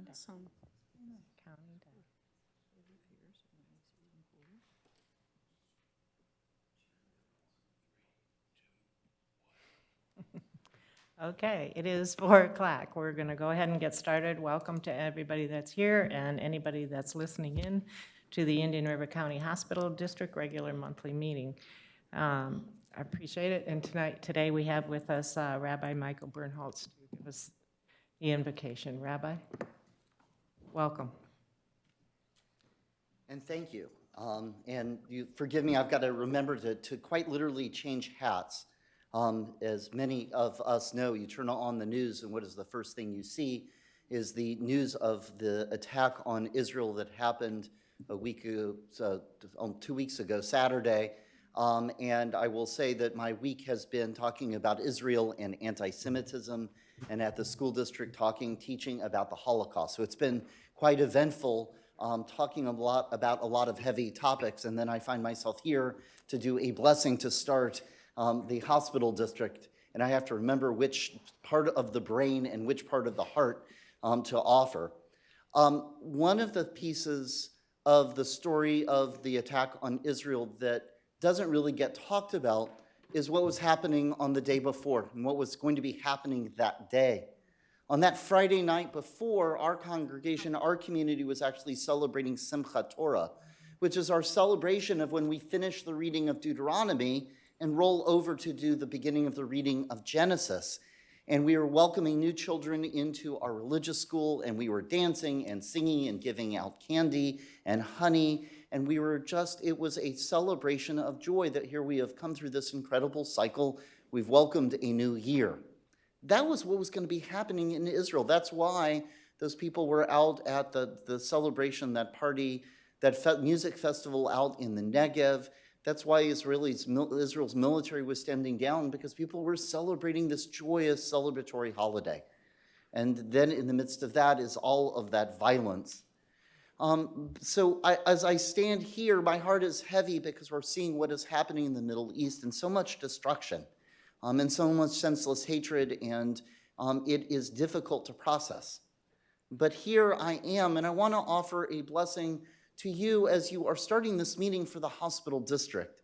Awesome. County down. Okay, it is 4:00. We're going to go ahead and get started. Welcome to everybody that's here and anybody that's listening in to the Indian River County Hospital District regular monthly meeting. I appreciate it. And today we have with us Rabbi Michael Bernholtz to give us the invocation. Rabbi, welcome. And thank you. And you forgive me, I've got to remember to quite literally change hats. As many of us know, you turn on the news and what is the first thing you see is the news of the attack on Israel that happened 2 weeks ago, Saturday. And I will say that my week has been talking about Israel and anti-Semitism, and at the school district teaching about the Holocaust. So it's been quite eventful, talking about a lot of heavy topics, and then I find myself here to do a blessing to start the hospital district, and I have to remember which part of the brain and which part of the heart to offer. One of the pieces of the story of the attack on Israel that doesn't really get talked about is what was happening on the day before and what was going to be happening that day. On that Friday night before, our congregation, our community was actually celebrating Simchat Torah, which is our celebration of when we finish the reading of Deuteronomy and roll over to do the beginning of the reading of Genesis. And we were welcoming new children into our religious school, and we were dancing and singing and giving out candy and honey. And it was a celebration of joy that here we have come through this incredible cycle. We've welcomed a new year. That was what was going to be happening in Israel. That's why those people were out at the celebration, that party, that music festival out in the Negev. That's why Israel's military was standing down, because people were celebrating this joyous celebratory holiday. And then in the midst of that is all of that violence. As I stand here, my heart is heavy because we're seeing what is happening in the Middle East and so much destruction and so much senseless hatred, and it is difficult to process. But here I am, and I want to offer a blessing to you as you are starting this meeting for the hospital district.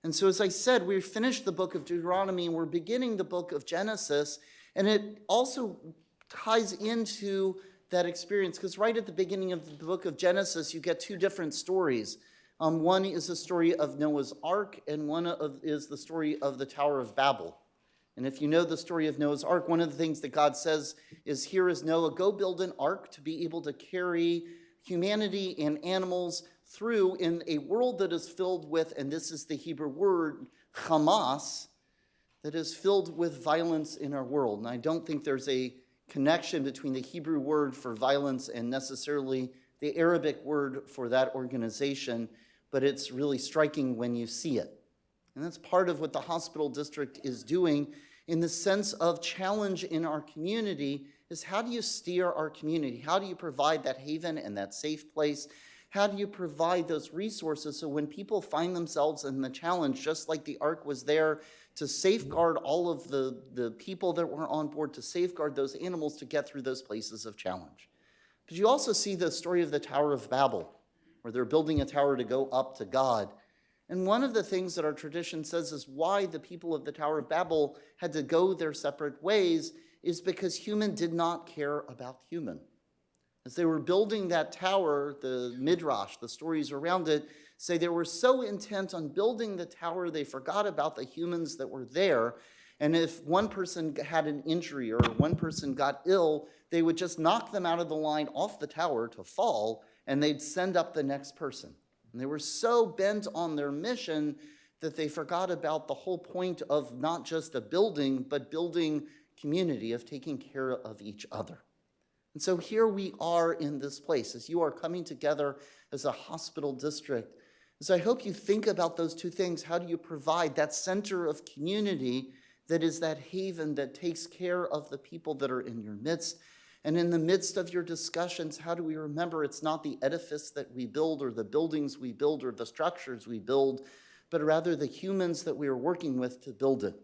And so, as I said, we've finished the book of Deuteronomy, and we're beginning the book of Genesis, and it also ties into that experience, because right at the beginning of the book of Genesis, you get two different stories. One is the story of Noah's Ark, and one is the story of the Tower of Babel. And if you know the story of Noah's Ark, one of the things that God says is, here is Noah, go build an ark to be able to carry humanity and animals through in a world that is filled with, and this is the Hebrew word, Hamas, that is filled with violence in our world. And I don't think there's a connection between the Hebrew word for violence and necessarily the Arabic word for that organization, but it's really striking when you see it. And that's part of what the hospital district is doing in the sense of challenge in our community is, how do you steer our community? How do you provide that haven and that safe place? How do you provide those resources so when people find themselves in the challenge, just like the ark was there to safeguard all of the people that were on board, to safeguard those animals to get through those places of challenge. But you also see the story of the Tower of Babel, where they're building a tower to go up to God. And one of the things that our tradition says is why the people of the Tower of Babel had to go their separate ways is because human did not care about human. As they were building that tower, the Midrash, the stories around it, say they were so intent on building the tower, they forgot about the humans that were there. And if one person had an injury or one person got ill, they would just knock them out of the line off the tower to fall, and they'd send up the next person. And they were so bent on their mission that they forgot about the whole point of not just a building, but building community, of taking care of each other. And so here we are in this place, as you are coming together as a hospital district. So I hope you think about those two things. How do you provide that center of community that is that haven that takes care of the people that are in your midst? And in the midst of your discussions, how do we remember it's not the edifice that we build or the buildings we build or the structures we build, but rather the humans that we are working with to build it?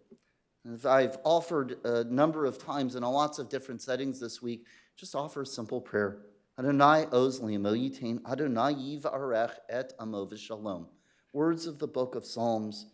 As I've offered a number of times in lots of different settings this week, just offer a simple prayer. Adonai oz li'mo yitain, Adonai yivarech et amo v'shalom. Words of the book of Psalms.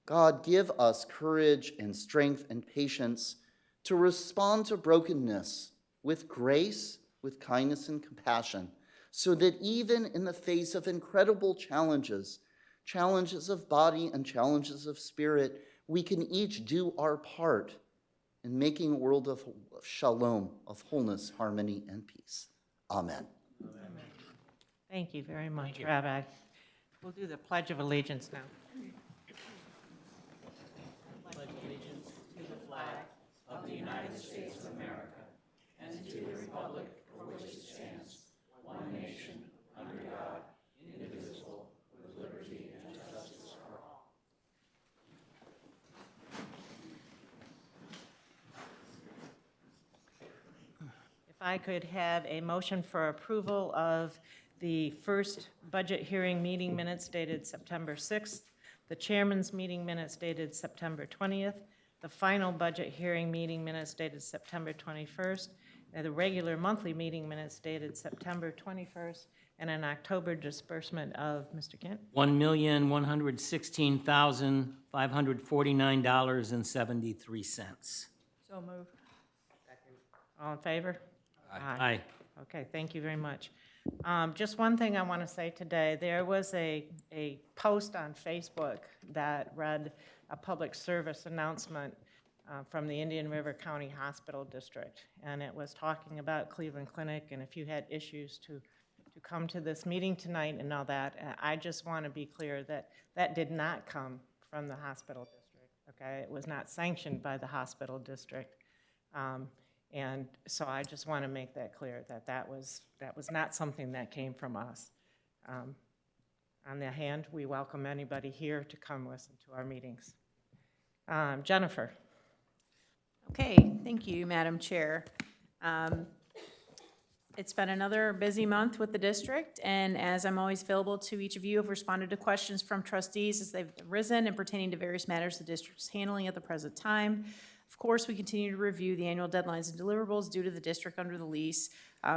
God, give us courage and strength and patience to respond to brokenness with grace, with kindness and compassion, so that even in the face of incredible challenges, challenges of body and challenges of spirit, we can each do our part in making a world of shalom, of wholeness, harmony, and peace. Amen. Thank you very much, Rabbi. We'll do the Pledge of Allegiance now. If I could have a motion for approval of the first budget hearing meeting minutes dated September 6th, the chairman's meeting minutes dated September 20th, the final budget hearing meeting minutes dated September 21st, and the regular monthly meeting minutes dated September 21st, and an October disbursement of, Mr. Kent? $1,116,549.73. So moved. All in favor? Aye. Okay, thank you very much. Just one thing I want to say today, there was a post on Facebook that read a public service announcement from the Indian River County Hospital District, and it was talking about Cleveland Clinic, and if you had issues to come to this meeting tonight and all that, I just want to be clear that that did not come from the hospital district, okay? It was not sanctioned by the hospital district. And so I just want to make that clear, that was not something that came from us. On the hand, we welcome anybody here to come listen to our meetings. Jennifer. Okay, thank you, Madam Chair. It's been another busy month with the district, and as I'm always available to each of you, I've responded to questions from trustees as they've arisen and pertaining to various matters the district is handling at the present time. Of course, we continue to review the annual deadlines and deliverables due to the district under the lease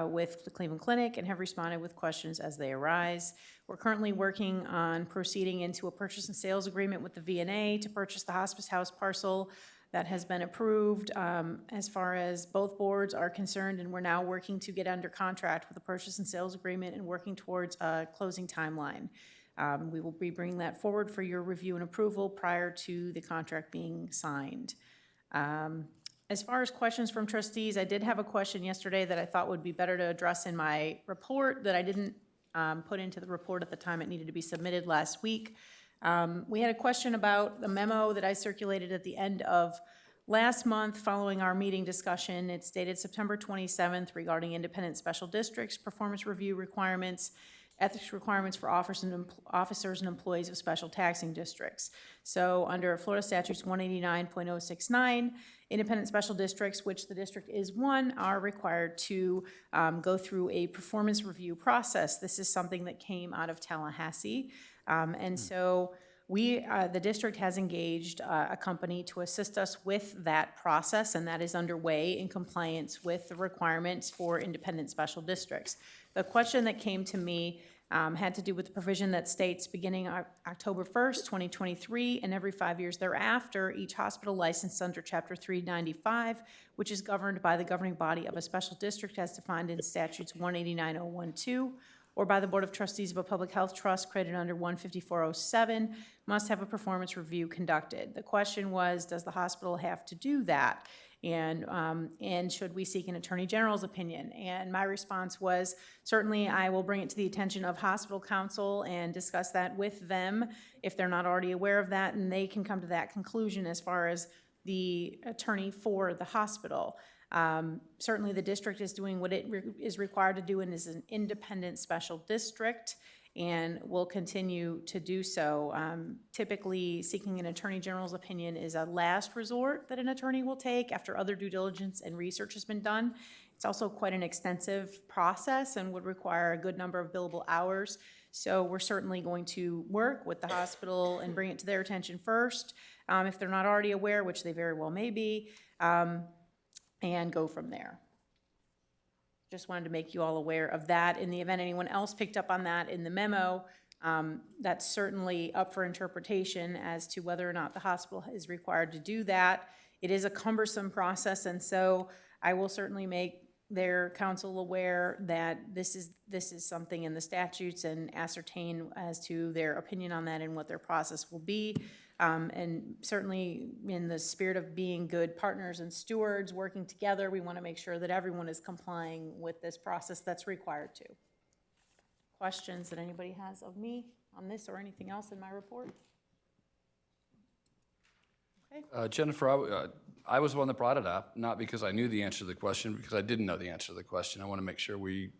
with the Cleveland Clinic and have responded with questions as they arise. We're currently working on proceeding into a purchase and sales agreement with the VNA to purchase the hospice house parcel that has been approved as far as both boards are concerned, and we're now working to get under contract with a purchase and sales agreement and working towards a closing timeline. We will be bringing that forward for your review and approval prior to the contract being signed. As far as questions from trustees, I did have a question yesterday that I thought would be better to address in my report that I didn't put into the report at the time it needed to be submitted last week. We had a question about the memo that I circulated at the end of last month following our meeting discussion. It's dated September 27th regarding independent special districts, performance review requirements, ethics requirements for officers and employees of special taxing districts. So under Florida Statutes 189.069, independent special districts, which the district is one, are required to go through a performance review process. This is something that came out of Tallahassee. And so the district has engaged a company to assist us with that process, and that is underway in compliance with the requirements for independent special districts. The question that came to me had to do with the provision that states beginning October 1st, 2023, and every 5 years thereafter, each hospital licensed under Chapter 395, which is governed by the governing body of a special district as defined in statutes 189.012, or by the Board of Trustees of a public health trust created under 154.07, must have a performance review conducted. The question was, does the hospital have to do that? And should we seek an attorney general's opinion? And my response was, certainly I will bring it to the attention of hospital counsel and discuss that with them if they're not already aware of that, and they can come to that conclusion as far as the attorney for the hospital. Certainly the district is doing what it is required to do and is an independent special district. and will continue to do so. Typically, seeking an attorney general's opinion is a last resort that an attorney will take after other due diligence and research has been done. It's also quite an extensive process and would require a good number of billable hours. So we're certainly going to work with the hospital and bring it to their attention first, if they're not already aware, which they very well may be, and go from there. Just wanted to make you all aware of that. In the event anyone else picked up on that in the memo, that's certainly up for interpretation as to whether or not the hospital is required to do that. It is a cumbersome process, and so I will certainly make their counsel aware that this is something in the statutes and ascertain as to their opinion on that and what their process will be. And certainly in the spirit of being good partners and stewards, working together, we want to make sure that everyone is complying with this process that's required to. Questions that anybody has of me on this or anything else in my report? Jennifer, I was the one that brought it up, not because I knew the answer to the question, because I didn't know the answer to the question. I want to make sure we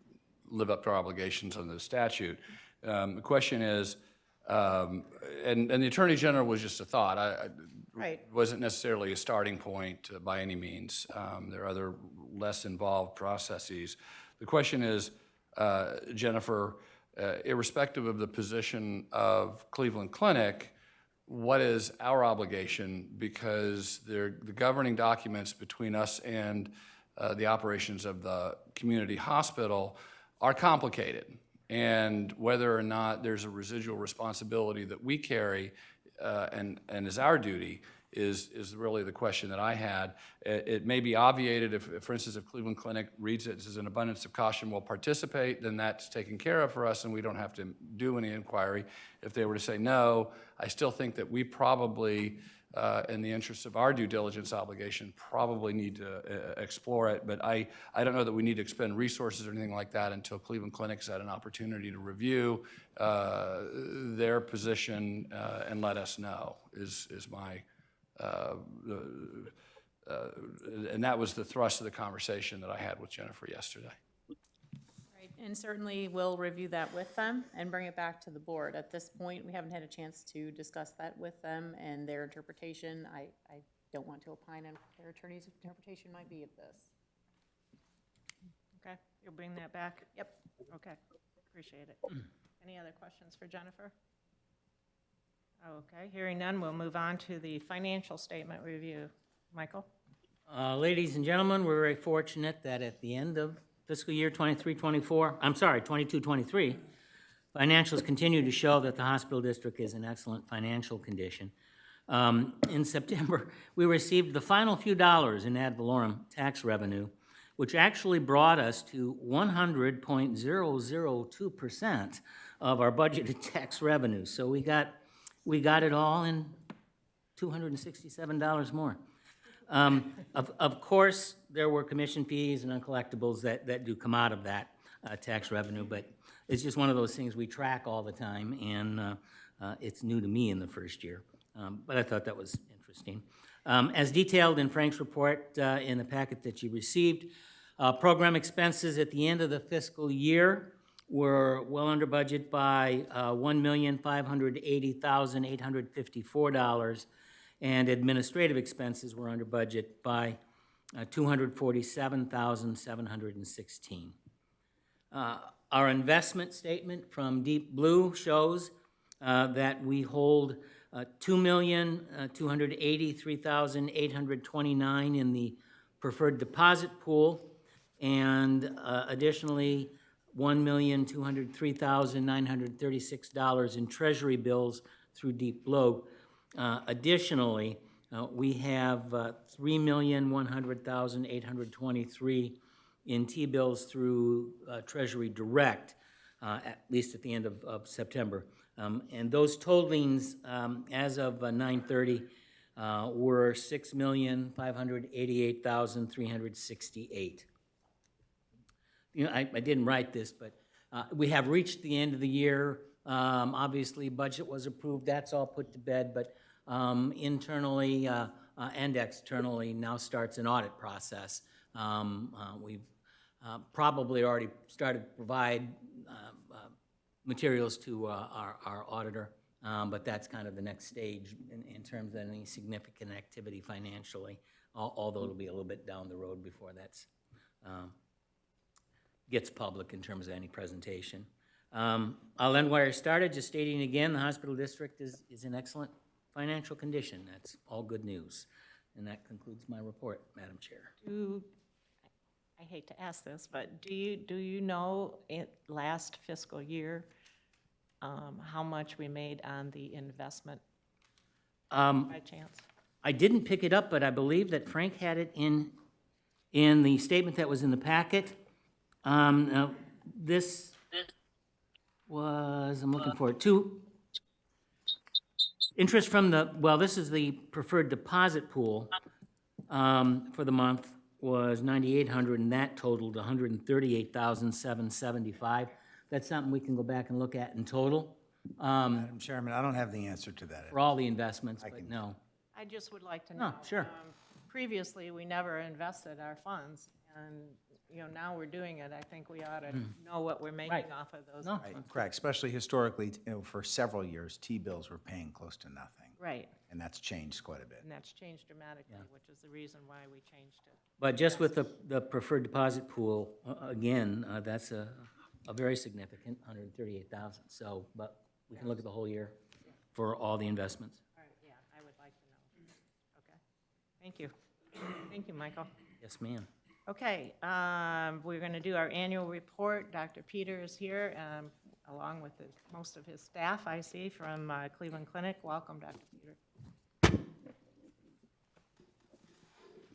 live up to our obligations under the statute. The question is, and the Attorney General was just a thought. Right. Wasn't necessarily a starting point by any means. There are other less involved processes. The question is, Jennifer, irrespective of the position of Cleveland Clinic, what is our obligation? Because the governing documents between us and the operations of the community hospital are complicated. And whether or not there's a residual responsibility that we carry and is our duty is really the question that I had. It may be obviated if, for instance, if Cleveland Clinic reads it as an abundance of caution will participate, then that's taken care of for us and we don't have to do any inquiry. If they were to say no, I still think that we probably, in the interest of our due diligence obligation, probably need to explore it. But I don't know that we need to expend resources or anything like that until Cleveland Clinic's had an opportunity to review their position and let us know, is my, and that was the thrust of the conversation that I had with Jennifer yesterday. Right, and certainly we'll review that with them and bring it back to the board. At this point, we haven't had a chance to discuss that with them and their interpretation. I don't want to opine on what their attorney's interpretation might be of this. Okay, you'll bring that back? Yep. Okay, appreciate it. Any other questions for Jennifer? Okay, hearing none, we'll move on to the financial statement review. Michael? Ladies and gentlemen, we're very fortunate that at the end of fiscal year 22-23, financials continue to show that the hospital district is in excellent financial condition. In September, we received the final few dollars in ad valorem tax revenue, which actually brought us to 100.002% of our budgeted tax revenue. So we got it all in $267 more. Of course, there were commission fees and uncollectibles that do come out of that tax revenue, but it's just one of those things we track all the time, and it's new to me in the first year. But I thought that was interesting. As detailed in Frank's report in the packet that you received, program expenses at the end of the fiscal year were well under budget by $1,580,854, and administrative expenses were under budget by $247,716. Our investment statement from Deep Blue shows that we hold $2,283,829 in the preferred deposit pool, and additionally, $1,203,936 in treasury bills through Deep Blue. Additionally, we have $3,100,823 in T-bills through Treasury Direct, at least at the end of September. And those totalings as of 9/30 were $6,588,368. You know, I didn't write this, but we have reached the end of the year. Obviously, budget was approved. That's all put to bed, but internally and externally now starts an audit process. We've probably already started to provide materials to our auditor, but that's kind of the next stage in terms of any significant activity financially, although it'll be a little bit down the road before that's gets public in terms of any presentation. I'll end where I started, just stating again, the hospital district is in excellent financial condition. That's all good news. And that concludes my report, Madam Chair. I hate to ask this, but do you know last fiscal year, how much we made on the investment by chance? I didn't pick it up, but I believe that Frank had it in the statement that was in the packet. Now, this was, I'm looking for it, interest from this is the preferred deposit pool for the month was $9,800, and that totaled $138,775. That's something we can go back and look at in total Madam Chairman, I don't have the answer to that. for all the investments, but no. I just would like to know. Sure. Previously, we never invested our funds, and, now we're doing it. I think we ought to know what we're making Right. off of those. No, Right, correct, especially historically, for several years, T-bills were paying close to nothing, Right, and that's changed quite a bit. and that's changed dramatically, which is the reason why we changed it. But just with the preferred deposit pool, again, that's a very significant, 138,000. So, but we can look at the whole year for all the investments. All right, yeah, I would like to know. Okay, thank you. Thank you, Michael. Yes, ma'am. Okay, we're going to do our annual report. Dr. Peter is here, along with most of his staff, I see, from Cleveland Clinic. Welcome, Dr. Peter.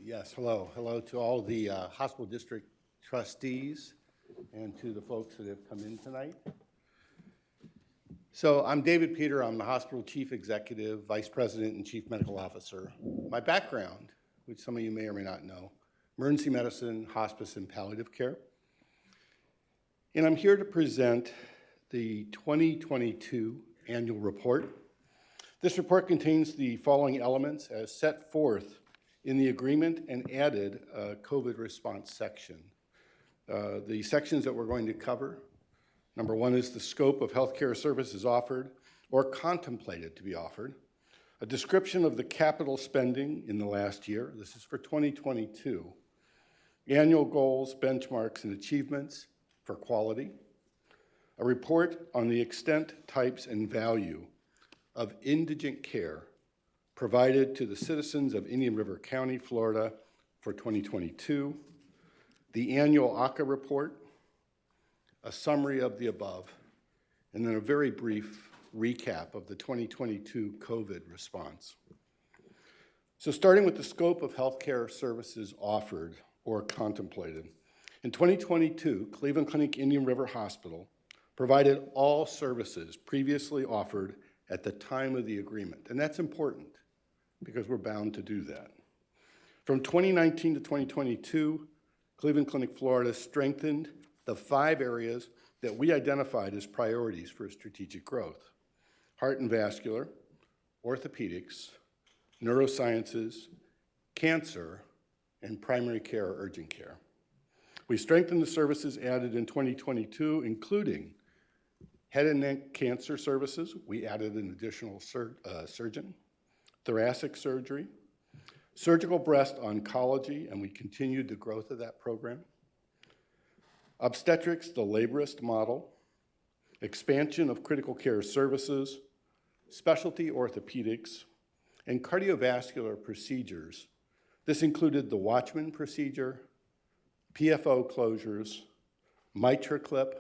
Yes, hello. Hello to all the hospital district trustees and to the folks that have come in tonight. So I'm David Peter. I'm the hospital chief executive, vice president, and chief medical officer. My background, which some of you may or may not know, emergency medicine, hospice, and palliative care. And I'm here to present the 2022 annual report. This report contains the following elements as set forth in the agreement and added a COVID response section. The sections that we're going to cover, number one is the scope of healthcare services offered or contemplated to be offered, a description of the capital spending in the last year, this is for 2022, annual goals, benchmarks, and achievements for quality, a report on the extent, types, and value of indigent care provided to the citizens of Indian River County, Florida for 2022, the annual ACA report, a summary of the above, and then a very brief recap of the 2022 COVID response. So starting with the scope of healthcare services offered or contemplated. In 2022, Cleveland Clinic Indian River Hospital provided all services previously offered at the time of the agreement. And that's important because we're bound to do that. From 2019 to 2022, Cleveland Clinic Florida strengthened the 5 areas that we identified as priorities for strategic growth: heart and vascular, orthopedics, neurosciences, cancer, and primary care or urgent care. We strengthened the services added in 2022, including head and neck cancer services. We added an additional surgeon, thoracic surgery, surgical breast oncology, and we continued the growth of that program. Obstetrics, the laborist model, expansion of critical care services, specialty orthopedics, and cardiovascular procedures. This included the Watchman procedure, PFO closures, MitraClip,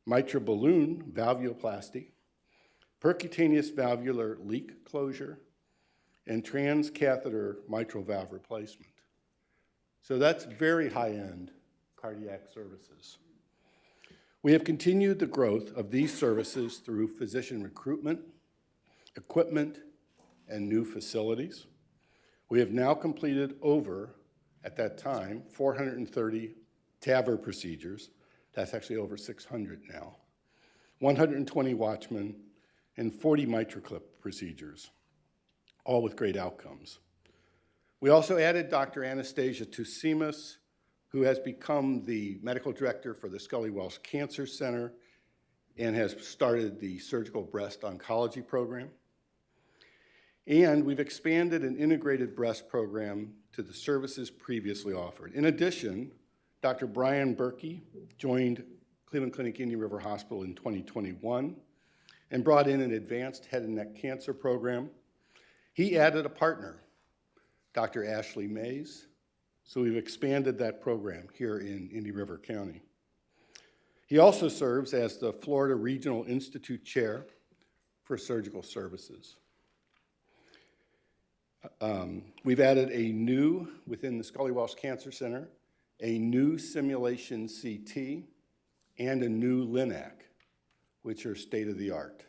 mitral balloon valvuloplasty, percutaneous valvular leak closure, and transcatheter mitral valve replacement. So that's very high-end cardiac services. We have continued the growth of these services through physician recruitment, equipment, and new facilities. We have now completed over, at that time, 430 TAVR procedures. That's actually over 600 now. 120 Watchman and 40 MitraClip procedures, all with great outcomes. We also added Dr. Anastasia Tusimas, who has become the medical director for the Scully Welsh Cancer Center and has started the surgical breast oncology program. And we've expanded an integrated breast program to the services previously offered. In addition, Dr. Brian Berkey joined Cleveland Clinic Indian River Hospital in 2021 and brought in an advanced head and neck cancer program. He added a partner, Dr. Ashley Mays, so we've expanded that program here in Indian River County. He also serves as the Florida Regional Institute Chair for Surgical Services. We've added a new, within the Scully Welsh Cancer Center, a new simulation CT and a new LINAC, which are state-of-the-art.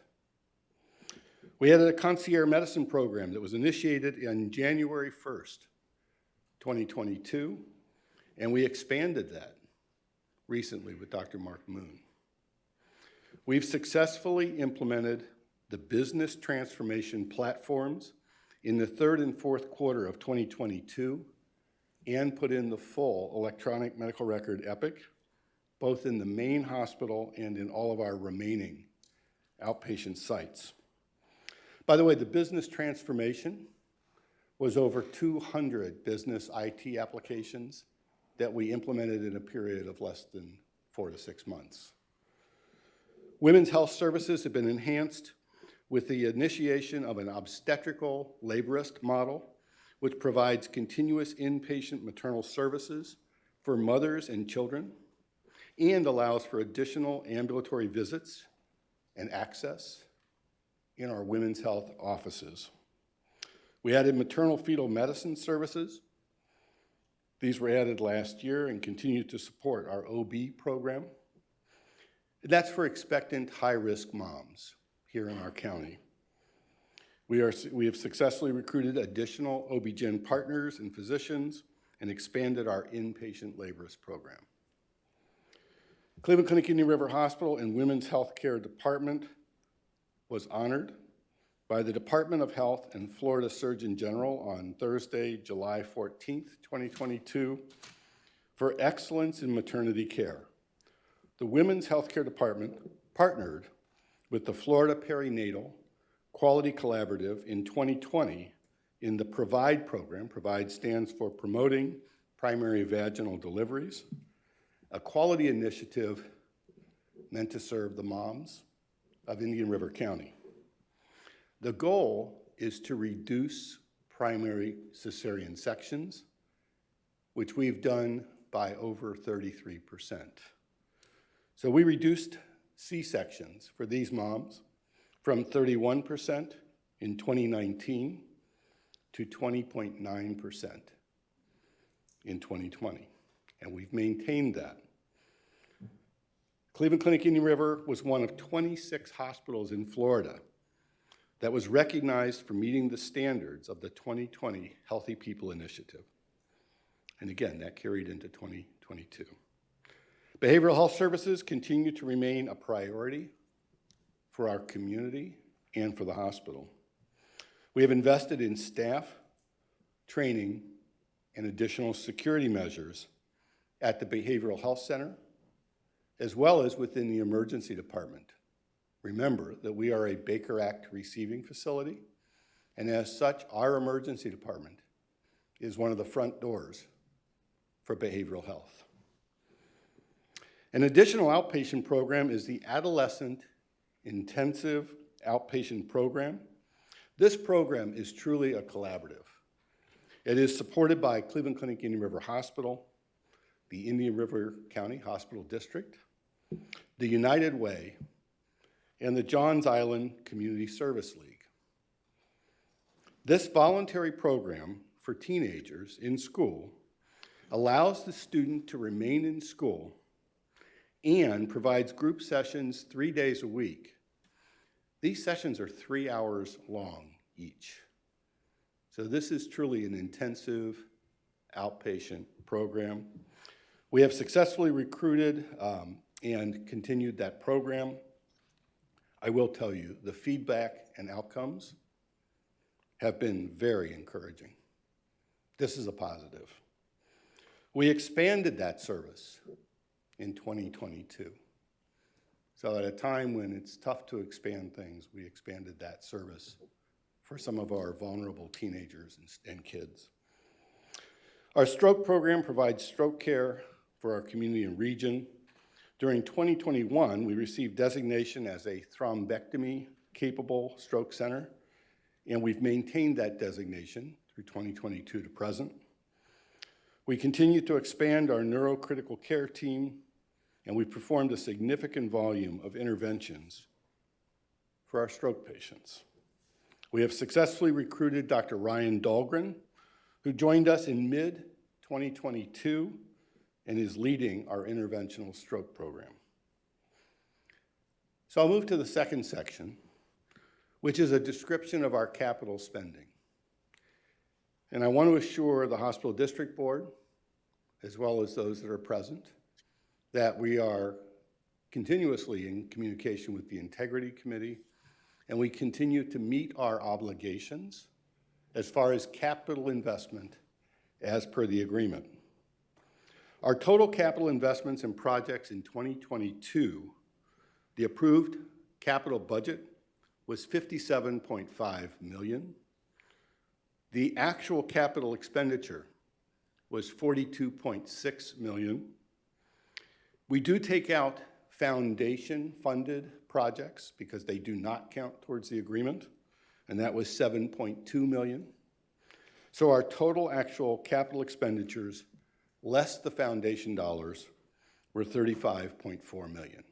We added a concierge medicine program that was initiated on January 1st, 2022, and we expanded that recently with Dr. Mark Moon. We've successfully implemented the business transformation platforms in the third and fourth quarter of 2022 and put in the full electronic medical record Epic, both in the main hospital and in all of our remaining outpatient sites. By the way, the business transformation was over 200 business IT applications that we implemented in a period of less than 4 to 6 months. Women's health services have been enhanced with the initiation of an obstetrical laborist model, which provides continuous inpatient maternal services for mothers and children and allows for additional ambulatory visits and access in our women's health offices. We added maternal fetal medicine services. These were added last year and continue to support our OB program. That's for expectant high-risk moms here in our county. We have successfully recruited additional OB-GYN partners and physicians and expanded our inpatient laborist program. Cleveland Clinic Indian River Hospital and Women's Health Care Department was honored by the Department of Health and Florida Surgeon General on Thursday, July 14th, 2022, for excellence in maternity care. The Women's Health Care Department partnered with the Florida Perinatal Quality Collaborative in 2020 in the PROVIDE program. PROVIDE stands for Promoting Primary Vaginal Deliveries, a quality initiative meant to serve the moms of Indian River County. The goal is to reduce primary cesarean sections, which we've done by over 33%. So we reduced C-sections for these moms from 31% in 2019 to 20.9% in 2020, and we've maintained that. Cleveland Clinic Indian River was one of 26 hospitals in Florida that was recognized for meeting the standards of the 2020 Healthy People Initiative. And again, that carried into 2022. Behavioral health services continue to remain a priority for our community and for the hospital. We have invested in staff, training, and additional security measures at the Behavioral Health Center, as well as within the emergency department. Remember that we are a Baker Act receiving facility, and as such, our emergency department is one of the front doors for behavioral health. An additional outpatient program is the Adolescent Intensive Outpatient Program. This program is truly a collaborative. It is supported by Cleveland Clinic Indian River Hospital, the Indian River County Hospital District, the United Way, and the Johns Island Community Service League. This voluntary program for teenagers in school allows the student to remain in school and provides group sessions 3 days a week. These sessions are 3 hours long each. So this is truly an intensive outpatient program. We have successfully recruited and continued that program. I will tell you, the feedback and outcomes have been very encouraging. This is a positive. We expanded that service in 2022. So at a time when it's tough to expand things, we expanded that service for some of our vulnerable teenagers and kids. Our stroke program provides stroke care for our community and region. During 2021, we received designation as a thrombectomy-capable stroke center, and we've maintained that designation through 2022 to present. We continue to expand our neurocritical care team, and we performed a significant volume of interventions for our stroke patients. We have successfully recruited Dr. Ryan Dahlgren, who joined us in mid-2022 and is leading our interventional stroke program. So I'll move to the second section, which is a description of our capital spending. And I want to assure the Hospital District Board, as well as those that are present, that we are continuously in communication with the Integrity Committee, and we continue to meet our obligations as far as capital investment as per the agreement. Our total capital investments and projects in 2022, the approved capital budget was $57.5 million. The actual capital expenditure was $42.6 million. We do take out foundation-funded projects because they do not count towards the agreement, and that was $7.2 million. So our total actual capital expenditures, less the foundation dollars, were $35.4 million.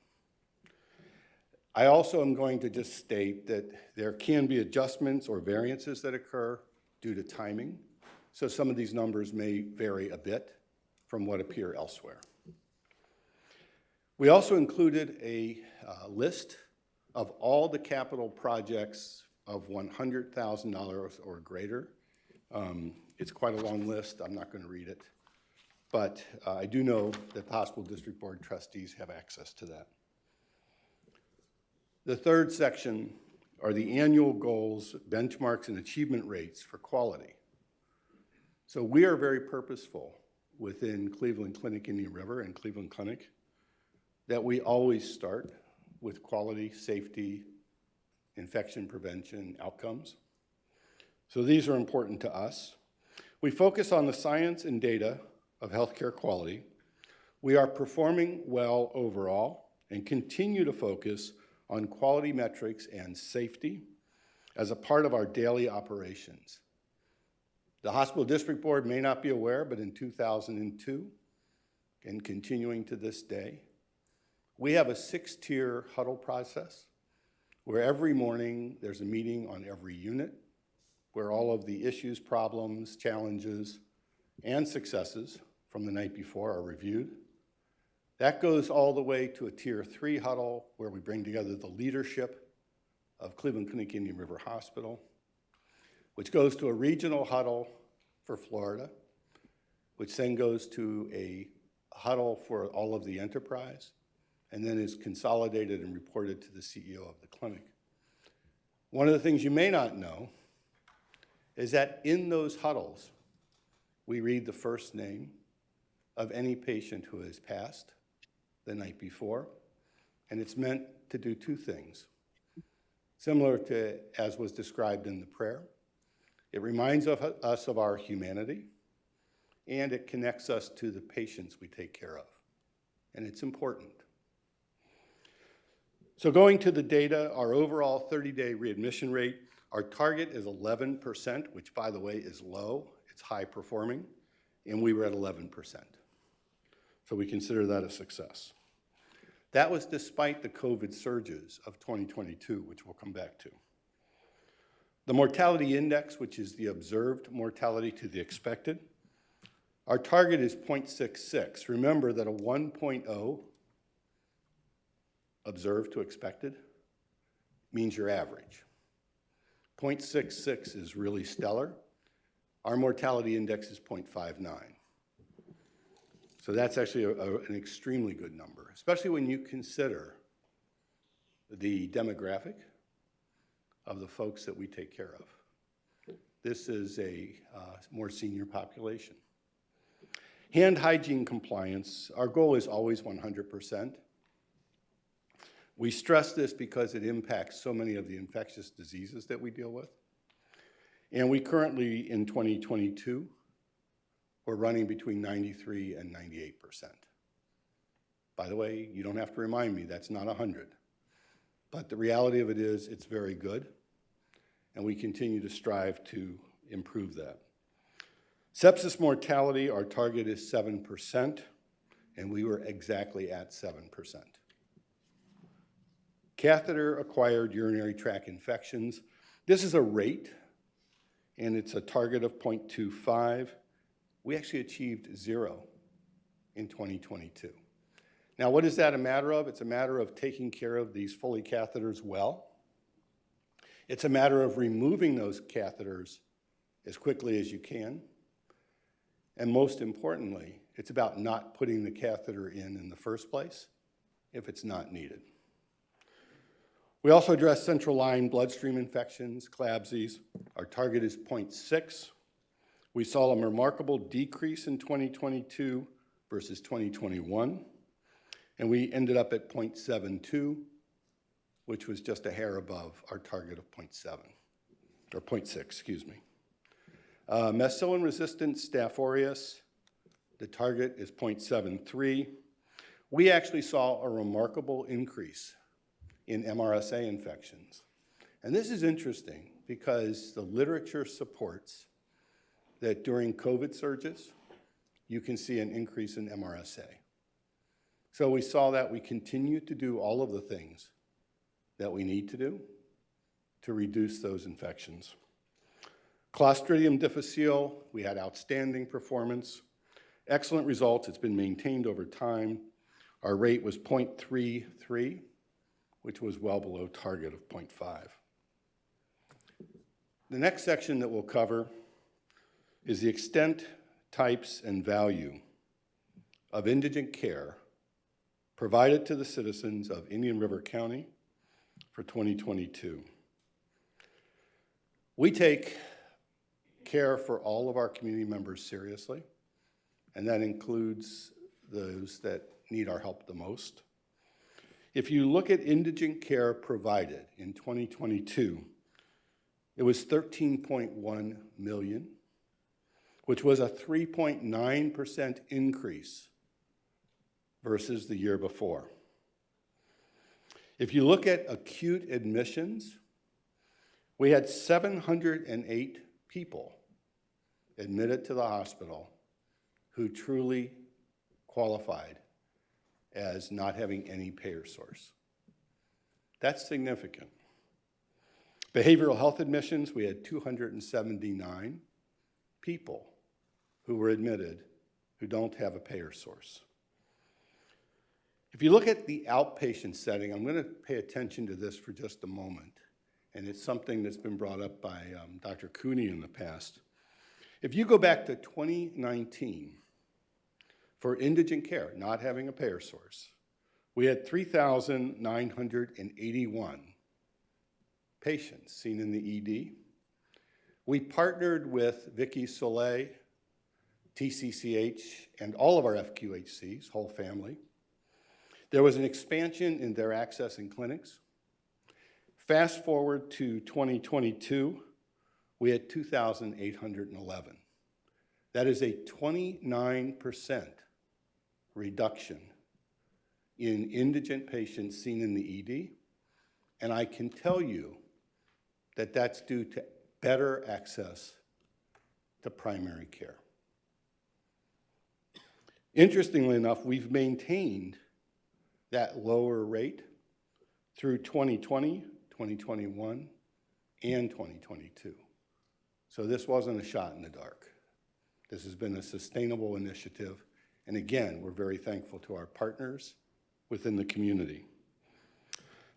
I also am going to just state that there can be adjustments or variances that occur due to timing, so some of these numbers may vary a bit from what appear elsewhere. We also included a list of all the capital projects of $100,000 or greater. It's quite a long list. I'm not going to read it. But I do know that the Hospital District Board trustees have access to that. The third section are the annual goals, benchmarks, and achievement rates for quality. So we are very purposeful within Cleveland Clinic Indian River and Cleveland Clinic that we always start with quality, safety, infection prevention outcomes. So these are important to us. We focus on the science and data of healthcare quality. We are performing well overall and continue to focus on quality metrics and safety as a part of our daily operations. The Hospital District Board may not be aware, but in 2002, and continuing to this day, we have a 6-tier huddle process where every morning there's a meeting on every unit where all of the issues, problems, challenges, and successes from the night before are reviewed. That goes all the way to a Tier 3 huddle where we bring together the leadership of Cleveland Clinic Indian River Hospital, which goes to a regional huddle for Florida, which then goes to a huddle for all of the enterprise, and then is consolidated and reported to the CEO of the clinic. One of the things you may not know is that in those huddles, we read the first name of any patient who has passed the night before, and it's meant to do two things. Similar to as was described in the prayer, it reminds us of our humanity, and it connects us to the patients we take care of, and it's important. So going to the data, our overall 30-day readmission rate, our target is 11%, which by the way is low, it's high performing, and we were at 11%. So we consider that a success. That was despite the COVID surges of 2022, which we'll come back to. The mortality index, which is the observed mortality to the expected, our target is 0.66. Remember that a 1.0 observed to expected means your average. 0.66 is really stellar. Our mortality index is 0.59. So that's actually an extremely good number, especially when you consider the demographic of the folks that we take care of. This is a more senior population. Hand hygiene compliance, our goal is always 100%. We stress this because it impacts so many of the infectious diseases that we deal with. And we currently, in 2022, we're running between 93 and 98%. By the way, you don't have to remind me, that's not 100. But the reality of it is, it's very good, and we continue to strive to improve that. Sepsis mortality, our target is 7%, and we were exactly at 7%. Catheter-acquired urinary tract infections, this is a rate, and it's a target of 0.25. We actually achieved 0 in 2022. Now, what is that a matter of? It's a matter of taking care of these Foley catheters well. It's a matter of removing those catheters as quickly as you can. And most importantly, it's about not putting the catheter in the first place if it's not needed. We also address central line bloodstream infections, CLABSIs. Our target is 0.6. We saw a remarkable decrease in 2022 versus 2021, and we ended up at 0.72, which was just a hair above our target of 0.7, or 0.6, excuse me. Methicillin-resistant Staph aureus, the target is 0.73. We actually saw a remarkable increase in MRSA infections. And this is interesting because the literature supports that during COVID surges, you can see an increase in MRSA. So we saw that. We continue to do all of the things that we need to do to reduce those infections. Clostridium difficile, we had outstanding performance, excellent results. It's been maintained over time. Our rate was 0.33, which was well below target of 0.5. The next section that we'll cover is the extent, types, and value of indigent care provided to the citizens of Indian River County for 2022. We take care for all of our community members seriously, and that includes those that need our help the most. If you look at indigent care provided in 2022, it was $13.1 million, which was a 3.9% increase versus the year before. If you look at acute admissions, we had 708 people admitted to the hospital who truly qualified as not having any payer source. That's significant. Behavioral health admissions, we had 279 people who were admitted who don't have a payer source. If you look at the outpatient setting, I'm going to pay attention to this for just a moment, and it's something that's been brought up by Dr. Cooney in the past. If you go back to 2019, for indigent care, not having a payer source, we had 3,981 patients seen in the ED. We partnered with Vicki Soleil, TCCH, and all of our FQHCs, whole family. There was an expansion in their access in clinics. Fast forward to 2022, we had 2,811. That is a 29% reduction in indigent patients seen in the ED, and I can tell you that that's due to better access to primary care. Interestingly enough, we've maintained that lower rate through 2020, 2021, and 2022. So this wasn't a shot in the dark. This has been a sustainable initiative, and again, we're very thankful to our partners within the community.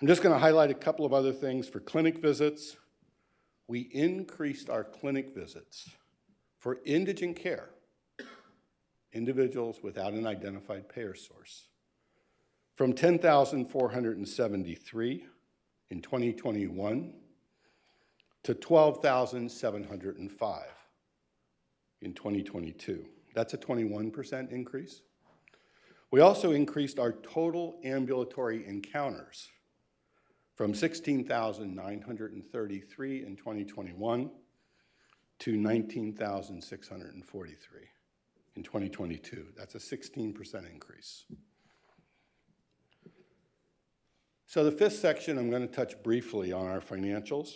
I'm just going to highlight a couple of other things. For clinic visits, we increased our clinic visits for indigent care, individuals without an identified payer source, from 10,473 in 2021 to 12,705 in 2022. That's a 21% increase. We also increased our total ambulatory encounters from 16,933 in 2021 to 19,643 in 2022. That's a 16% increase. So the fifth section, I'm going to touch briefly on our financials.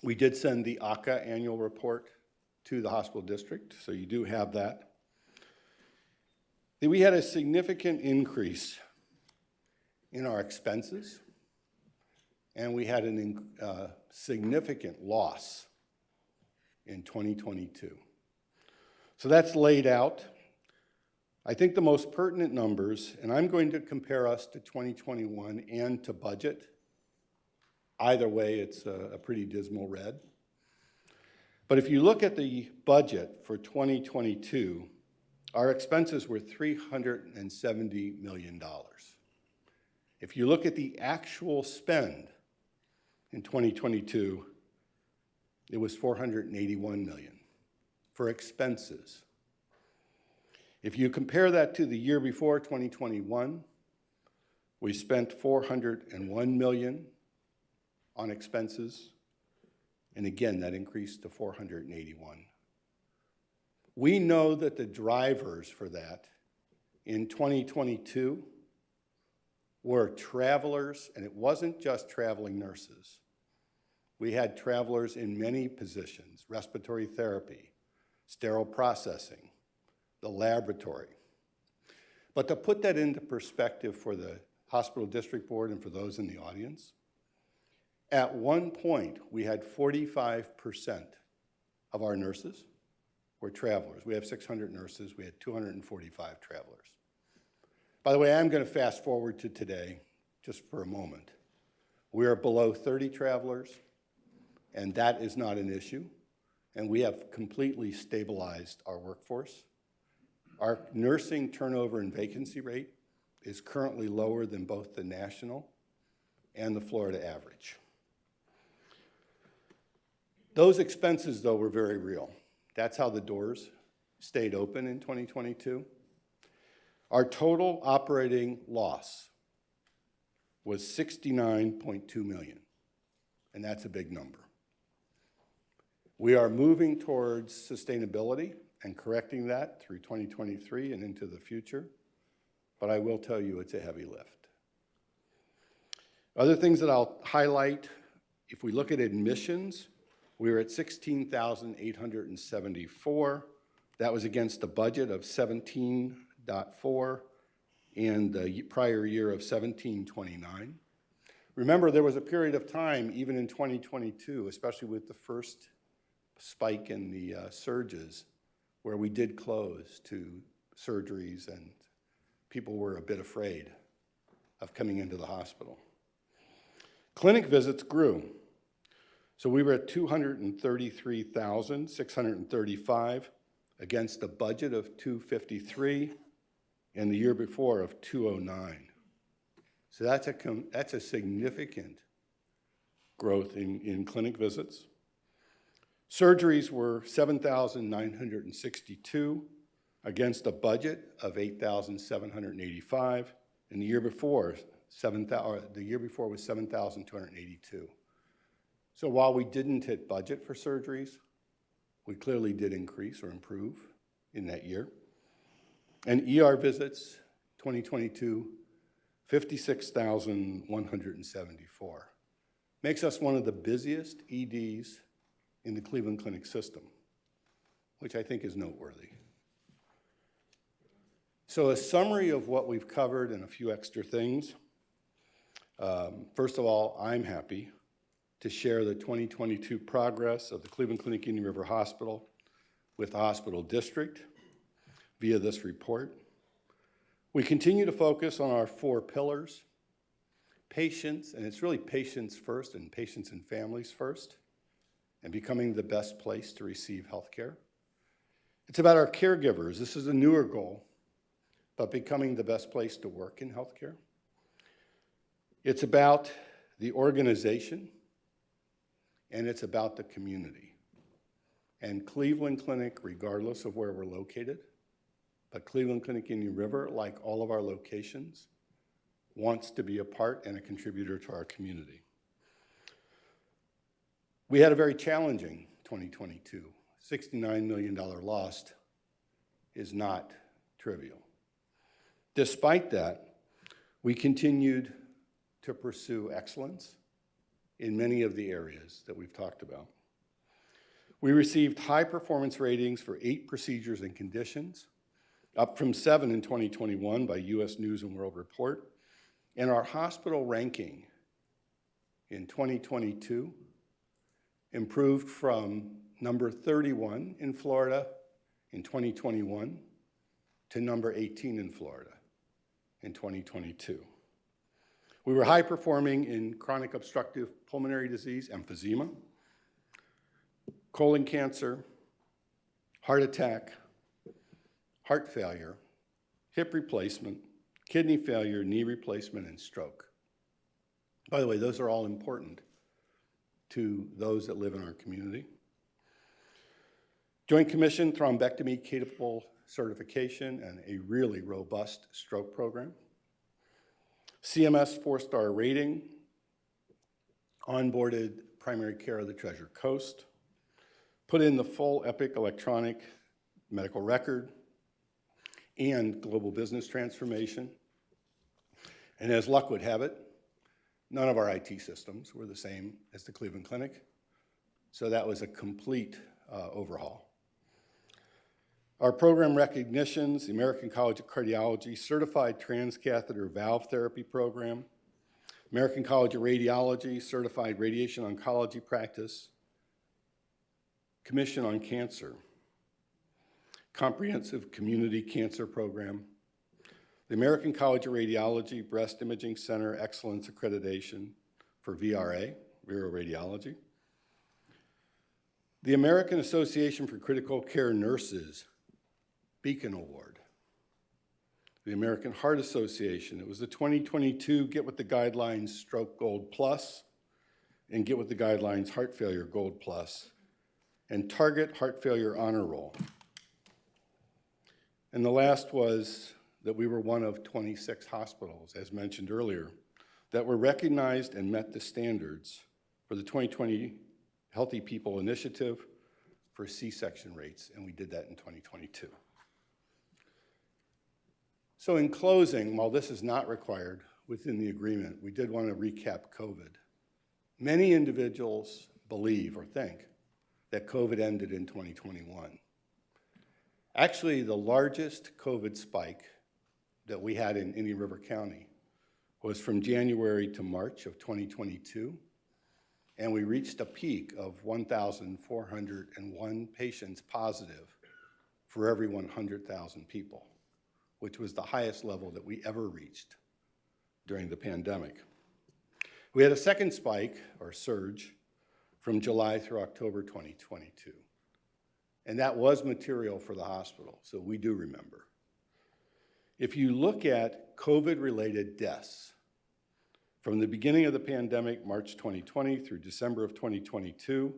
We did send the ACA annual report to the hospital district, so you do have that. Then we had a significant increase in our expenses, and we had a significant loss in 2022. So that's laid out. I think the most pertinent numbers, and I'm going to compare us to 2021 and to budget. Either way, it's a pretty dismal red. But if you look at the budget for 2022, our expenses were $370 million. If you look at the actual spend in 2022, it was $481 million for expenses. If you compare that to the year before, 2021, we spent $401 million on expenses, and again, that increased to $481. We know that the drivers for that in 2022 were travelers, and it wasn't just traveling nurses. We had travelers in many positions: respiratory therapy, sterile processing, the laboratory. But to put that into perspective for the hospital district board and for those in the audience, at one point, we had 45% of our nurses were travelers. We have 600 nurses. We had 245 travelers. By the way, I'm going to fast forward to today just for a moment. We are below 30 travelers, and that is not an issue. And we have completely stabilized our workforce. Our nursing turnover and vacancy rate is currently lower than both the national and the Florida average. Those expenses, though, were very real. That's how the doors stayed open in 2022. Our total operating loss was $69.2 million, and that's a big number. We are moving towards sustainability and correcting that through 2023 and into the future, but I will tell you it's a heavy lift. Other things that I'll highlight, if we look at admissions, we were at 16,874. That was against a budget of 17.4 and the prior year of 1729. Remember, there was a period of time, even in 2022, especially with the first spike in the surges, where we did close to surgeries and people were a bit afraid of coming into the hospital. Clinic visits grew. So we were at 233,635 against a budget of 253 and the year before of 209. So that's a significant growth in clinic visits. Surgeries were 7,962 against a budget of 8,785, and the year before was 7,282. So while we didn't hit budget for surgeries, we clearly did increase or improve in that year. And ER visits, 2022, 56,174. Makes us one of the busiest EDs in the Cleveland Clinic system, which I think is noteworthy. So a summary of what we've covered and a few extra things. First of all, I'm happy to share the 2022 progress of the Cleveland Clinic Indian River Hospital with the hospital district via this report. We continue to focus on our 4 pillars: patients, and it's really patients first and patients and families first, and becoming the best place to receive health care. It's about our caregivers. This is a newer goal, but becoming the best place to work in healthcare. It's about the organization, and it's about the community. And Cleveland Clinic, regardless of where we're located, but Cleveland Clinic Indian River, like all of our locations, wants to be a part and a contributor to our community. We had a very challenging 2022. $69 million lost is not trivial. Despite that, we continued to pursue excellence in many of the areas that we've talked about. We received high performance ratings for 8 procedures and conditions, up from 7 in 2021 by US News and World Report. And our hospital ranking in 2022 improved from number 31 in Florida in 2021 to number 18 in Florida in 2022. We were high performing in chronic obstructive pulmonary disease, emphysema, colon cancer, heart attack, heart failure, hip replacement, kidney failure, knee replacement, and stroke. By the way, those are all important to those that live in our community. Joint Commission thrombectomy capable certification and a really robust stroke program. CMS 4-star rating, onboarded primary care of the Treasure Coast, put in the full Epic electronic medical record and global business transformation. And as luck would have it, none of our IT systems were the same as the Cleveland Clinic. So that was a complete overhaul. Our program recognitions, the American College of Cardiology Certified Transcatheter Valve Therapy Program, American College of Radiology Certified Radiation Oncology Practice, Commission on Cancer, Comprehensive Community Cancer Program, the American College of Radiology Breast Imaging Center Excellence Accreditation for VRA, Vero Radiology, the American Association for Critical Care Nurses Beacon Award, the American Heart Association. It was the 2022 Get With the Guidelines Stroke Gold Plus and Get With the Guidelines Heart Failure Gold Plus and Target Heart Failure Honor Roll. And the last was that we were one of 26 hospitals, as mentioned earlier, that were recognized and met the standards for the 2020 Healthy People Initiative for C-section rates, and we did that in 2022. So in closing, while this is not required within the agreement, we did want to recap COVID. Many individuals believe or think that COVID ended in 2021. Actually, the largest COVID spike that we had in Indian River County was from January to March of 2022, and we reached a peak of 1,401 patients positive for every 100,000 people, which was the highest level that we ever reached during the pandemic. We had a second spike, or surge, from July through October 2022. And that was material for the hospital, so we do remember. If you look at COVID-related deaths, from the beginning of the pandemic, March 2020 through December of 2022,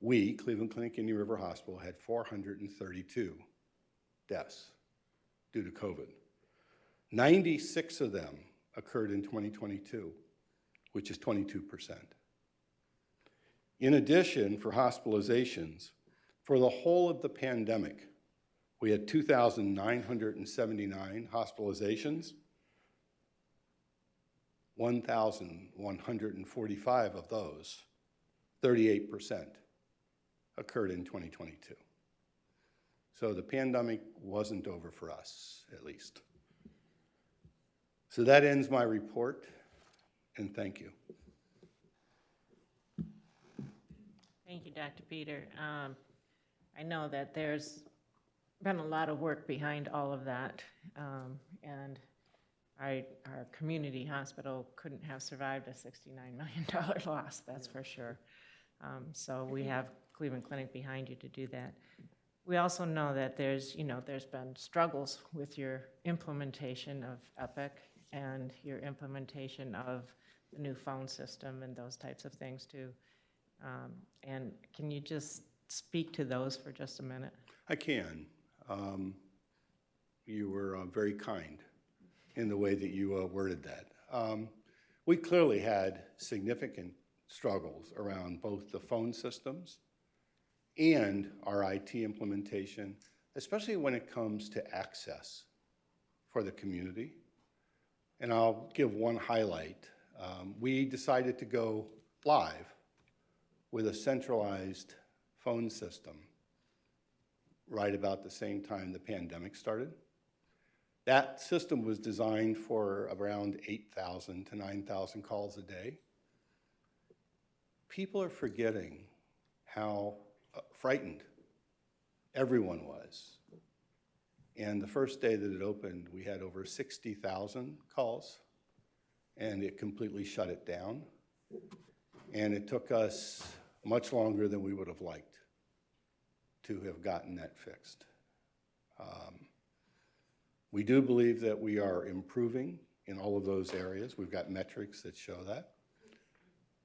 we, Cleveland Clinic Indian River Hospital, had 432 deaths due to COVID. 96 of them occurred in 2022, which is 22%. In addition, for hospitalizations, for the whole of the pandemic, we had 2,979 hospitalizations. 1,145 of those, 38%, occurred in 2022. So the pandemic wasn't over for us, at least. So that ends my report, and thank you. Thank you, Dr. Peter. I know that there's been a lot of work behind all of that, and our community hospital couldn't have survived a $69 million loss, that's for sure. So we have Cleveland Clinic behind you to do that. We also know that there's been struggles with your implementation of Epic and your implementation of the new phone system and those types of things too. And can you just speak to those for just a minute? I can. You were very kind in the way that you worded that. We clearly had significant struggles around both the phone systems and our IT implementation, especially when it comes to access for the community. And I'll give one highlight. We decided to go live with a centralized phone system right about the same time the pandemic started. That system was designed for around 8,000 to 9,000 calls a day. People are forgetting how frightened everyone was. And the first day that it opened, we had over 60,000 calls, and it completely shut it down. And it took us much longer than we would have liked to have gotten that fixed. We do believe that we are improving in all of those areas. We've got metrics that show that.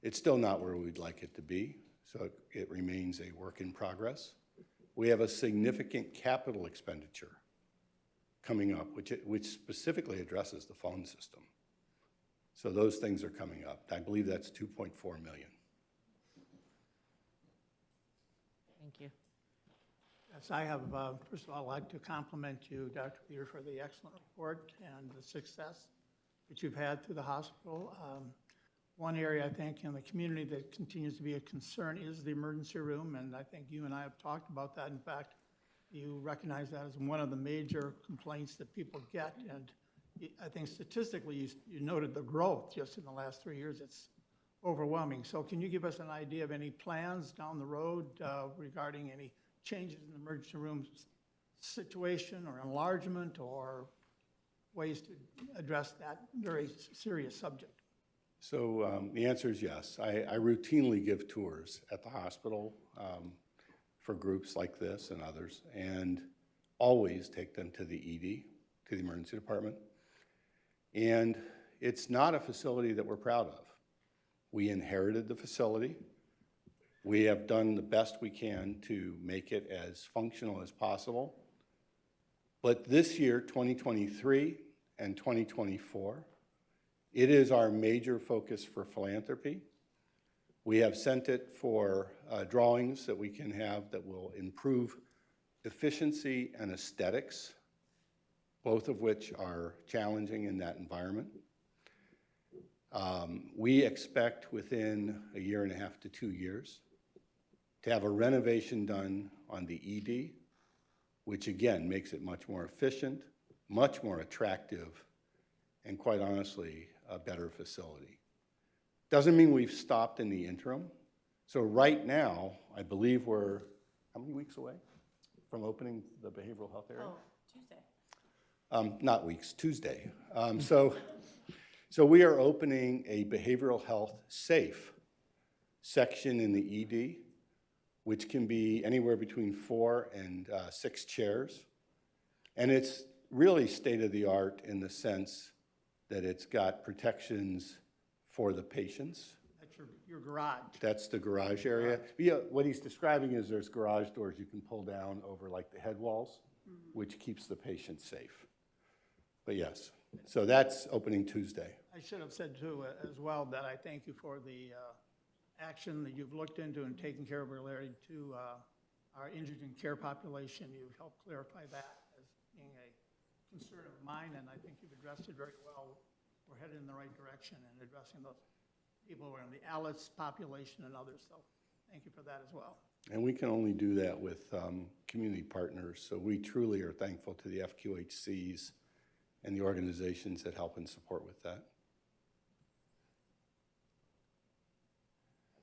It's still not where we'd like it to be, so it remains a work in progress. We have a significant capital expenditure coming up, which specifically addresses the phone system. So those things are coming up. I believe that's $2.4 million. Thank you. Yes, I have, first of all, I'd like to compliment you, Dr. Peter, for the excellent report and the success that you've had through the hospital. One area I think in the community that continues to be a concern is the emergency room, and I think you and I have talked about that. In fact, you recognize that as one of the major complaints that people get, and I think statistically you noted the growth just in the last 3 years. It's overwhelming. So can you give us an idea of any plans down the road regarding any changes in the emergency room situation or enlargement or ways to address that very serious subject? So the answer is yes. I routinely give tours at the hospital for groups like this and others, and always take them to the ED, to the emergency department. And it's not a facility that we're proud of. We inherited the facility. We have done the best we can to make it as functional as possible. But this year, 2023 and 2024, it is our major focus for philanthropy. We have sent it for drawings that we can have that will improve efficiency and aesthetics, both of which are challenging in that environment. We expect within 1.5 to 2 years to have a renovation done on the ED, which again makes it much more efficient, much more attractive, and quite honestly, a better facility. Doesn't mean we've stopped in the interim. So right now, I believe we're, how many weeks away from opening the behavioral health area? Oh, Tuesday. Not weeks, Tuesday. So we are opening a behavioral health safe section in the ED, which can be anywhere between 4 and 6 chairs. And it's really state-of-the-art in the sense that it's got protections for the patients. That's your garage. That's the garage area. Yeah, what he's describing is there's garage doors you can pull down over like the head walls, which keeps the patient safe. But yes, so that's opening Tuesday. I should have said too, as well, that I thank you for the action that you've looked into and taken care of related to our indigent care population. You've helped clarify that as being a concern of mine, and I think you've addressed it very well. We're headed in the right direction in addressing those people who are in the ALIS population and others, so thank you for that as well. And we can only do that with community partners, so we truly are thankful to the FQHCs and the organizations that help and support with that.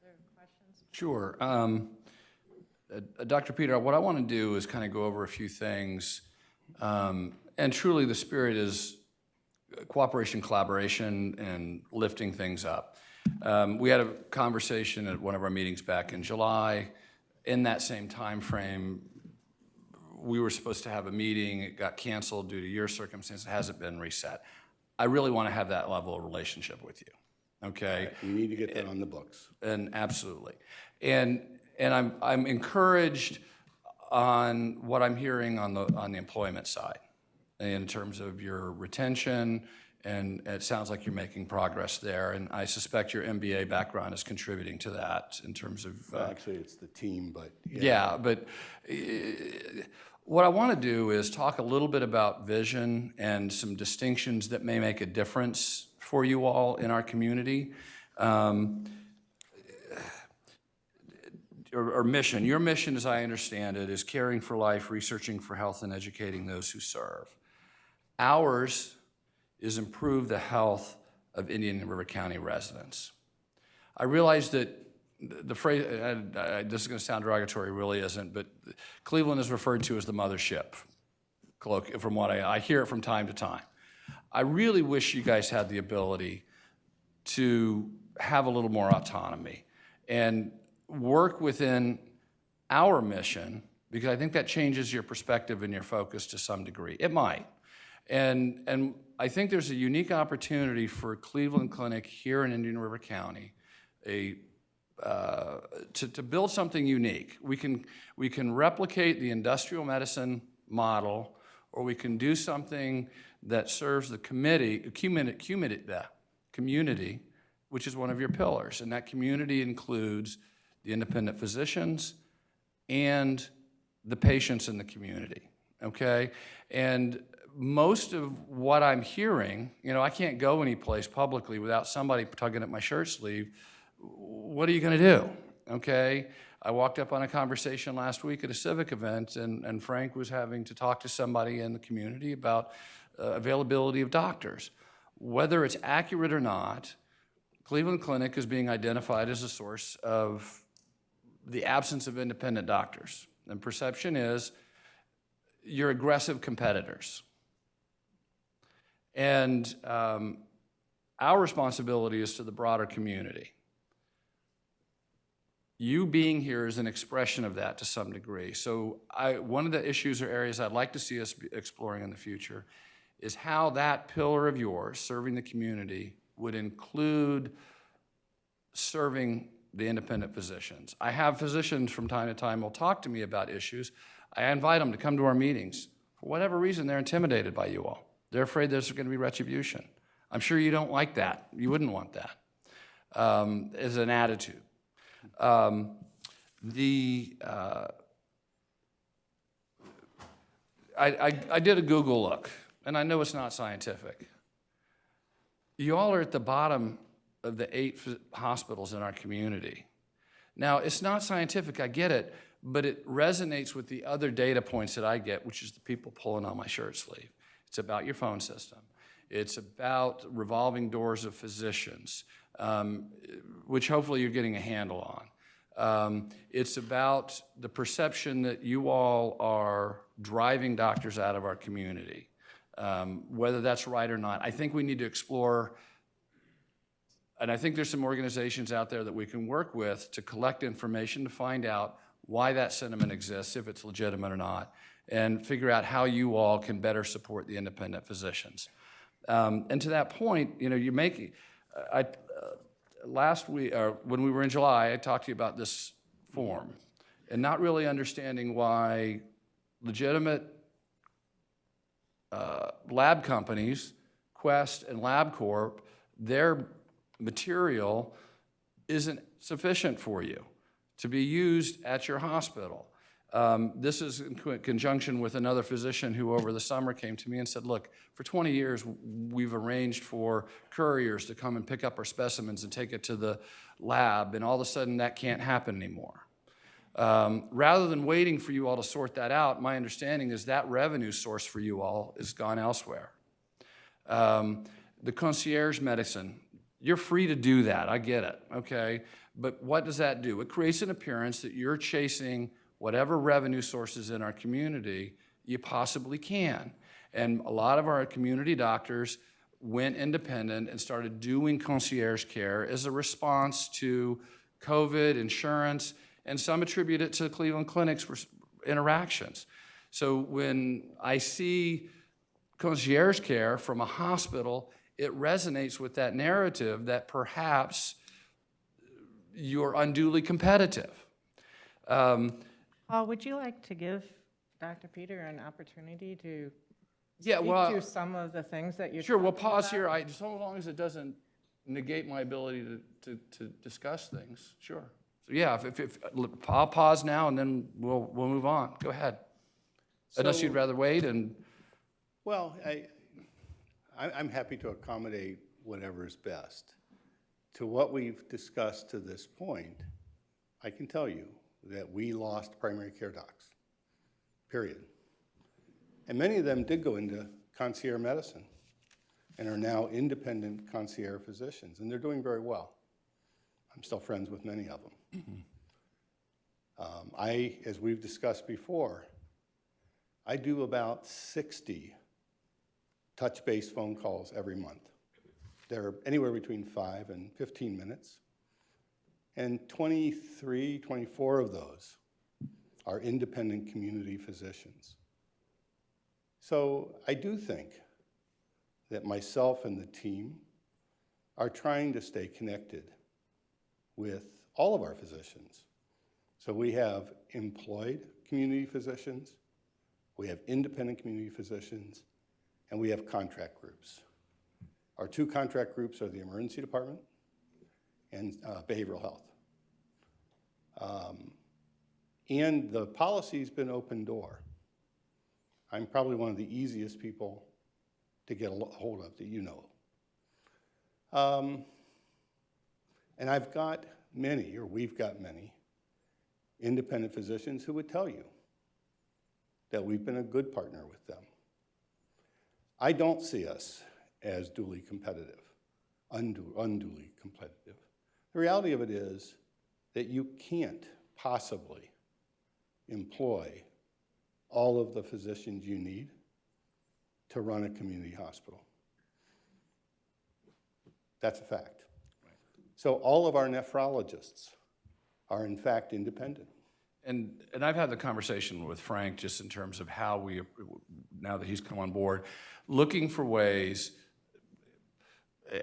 Other questions? Sure. Dr. Peter, what I want to do is kind of go over a few things. And truly the spirit is cooperation, collaboration, and lifting things up. We had a conversation at one of our meetings back in July. In that same time frame, we were supposed to have a meeting. It got canceled due to your circumstance. It hasn't been reset. I really want to have that level of relationship with you, okay? We need to get that on the books. And absolutely. And I'm encouraged on what I'm hearing on the employment side. in terms of your retention, and it sounds like you're making progress there. And I suspect your MBA background is contributing to that in terms of Actually, it's the team, but yeah, but what I want to do is talk a little bit about vision and some distinctions that may make a difference for you all in our community. Or mission. Your mission, as I understand it, is caring for life, researching for health, and educating those who serve. Ours is improve the health of Indian River County residents. I realize that the phrase, this is going to sound derogatory, really isn't, but Cleveland is referred to as the mothership, from what I hear it from time to time. I really wish you guys had the ability to have a little more autonomy and work within our mission, because I think that changes your perspective and your focus to some degree. It might. And I think there's a unique opportunity for Cleveland Clinic here in Indian River County to build something unique. We can replicate the industrial medicine model, or we can do something that serves the community, which is one of your pillars. And that community includes the independent physicians and the patients in the community, okay? And most of what I'm hearing, I can't go any place publicly without somebody tugging at my shirt sleeve. What are you gonna do, okay? I walked up on a conversation last week at a civic event, and Frank was having to talk to somebody in the community about availability of doctors. Whether it's accurate or not, Cleveland Clinic is being identified as a source of the absence of independent doctors. And perception is you're aggressive competitors. And our responsibility is to the broader community. You being here is an expression of that to some degree. So one of the issues or areas I'd like to see us exploring in the future is how that pillar of yours, serving the community, would include serving the independent physicians. I have physicians from time to time will talk to me about issues. I invite them to come to our meetings. For whatever reason, they're intimidated by you all. They're afraid there's going to be retribution. I'm sure you don't like that. You wouldn't want that as an attitude. I did a Google look, and I know it's not scientific. You all are at the bottom of the 8 hospitals in our community. Now, it's not scientific, I get it, but it resonates with the other data points that I get, which is the people pulling on my shirt sleeve. It's about your phone system. It's about revolving doors of physicians, which hopefully you're getting a handle on. It's about the perception that you all are driving doctors out of our community. Whether that's right or not, I think we need to explore, and I think there's some organizations out there that we can work with to collect information to find out why that sentiment exists, if it's legitimate or not, and figure out how you all can better support the independent physicians. And to that point, you're making, last week, or when we were in July, I talked to you about this form and not really understanding why legitimate lab companies, Quest and LabCorp, their material isn't sufficient for you to be used at your hospital. This is in conjunction with another physician who over the summer came to me and said, look, for 20 years we've arranged for couriers to come and pick up our specimens and take it to the lab, and all of a sudden that can't happen anymore. Rather than waiting for you all to sort that out, my understanding is that revenue source for you all is gone elsewhere. The concierge medicine, you're free to do that, I get it, okay? But what does that do? It creates an appearance that you're chasing whatever revenue sources in our community you possibly can. And a lot of our community doctors went independent and started doing concierge care as a response to COVID, insurance, and some attribute it to Cleveland Clinic's interactions. So when I see concierge care from a hospital, it resonates with that narrative that perhaps you're unduly competitive. Paul, would you like to give Dr. Peter an opportunity to Yeah, speak well, to some of the things that you're sure, we'll talking pause about? here, so long as it doesn't negate my ability to discuss things, sure. So, yeah, I'll pause now, and then we'll move on. Go ahead. Unless you'd So- rather wait, and, Well, I'm happy to accommodate whatever is best. To what we've discussed to this point, I can tell you that we lost primary care docs, period. And many of them did go into concierge medicine and are now independent concierge physicians, and they're doing very well. I'm still friends with many of them. As we've discussed before, I do about 60 touch-base phone calls every month. They're anywhere between 5 and 15 minutes. And 23, 24 of those are independent community physicians. So I do think that myself and the team are trying to stay connected with all of our physicians. So we have employed community physicians, we have independent community physicians, and we have contract groups. Our 2 contract groups are the emergency department and behavioral health. And the policy's been open door. I'm probably one of the easiest people to get a hold of that you know. And I've got many, or we've got many, independent physicians who would tell you that we've been a good partner with them. I don't see us as duly competitive, unduly competitive. The reality of it is that you can't possibly employ all of the physicians you need to run a community hospital. That's a fact. So all of our nephrologists are in fact independent. And I've had the conversation with Frank just in terms of how we, now that he's come on board, looking for ways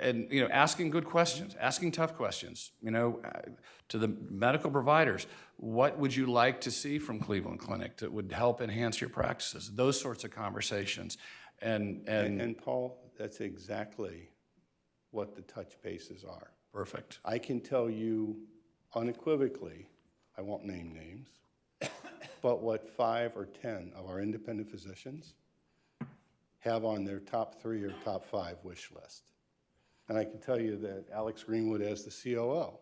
and, asking good questions, asking tough questions, to the medical providers. What would you like to see from Cleveland Clinic that would help enhance your practices? Those sorts of conversations. And Paul, that's exactly what the touch bases are. Perfect. I can tell you unequivocally, I won't name names, but what 5 or 10 of our independent physicians have on their top 3 or top 5 wish list. And I can tell you that Alex Greenwood, as the COO,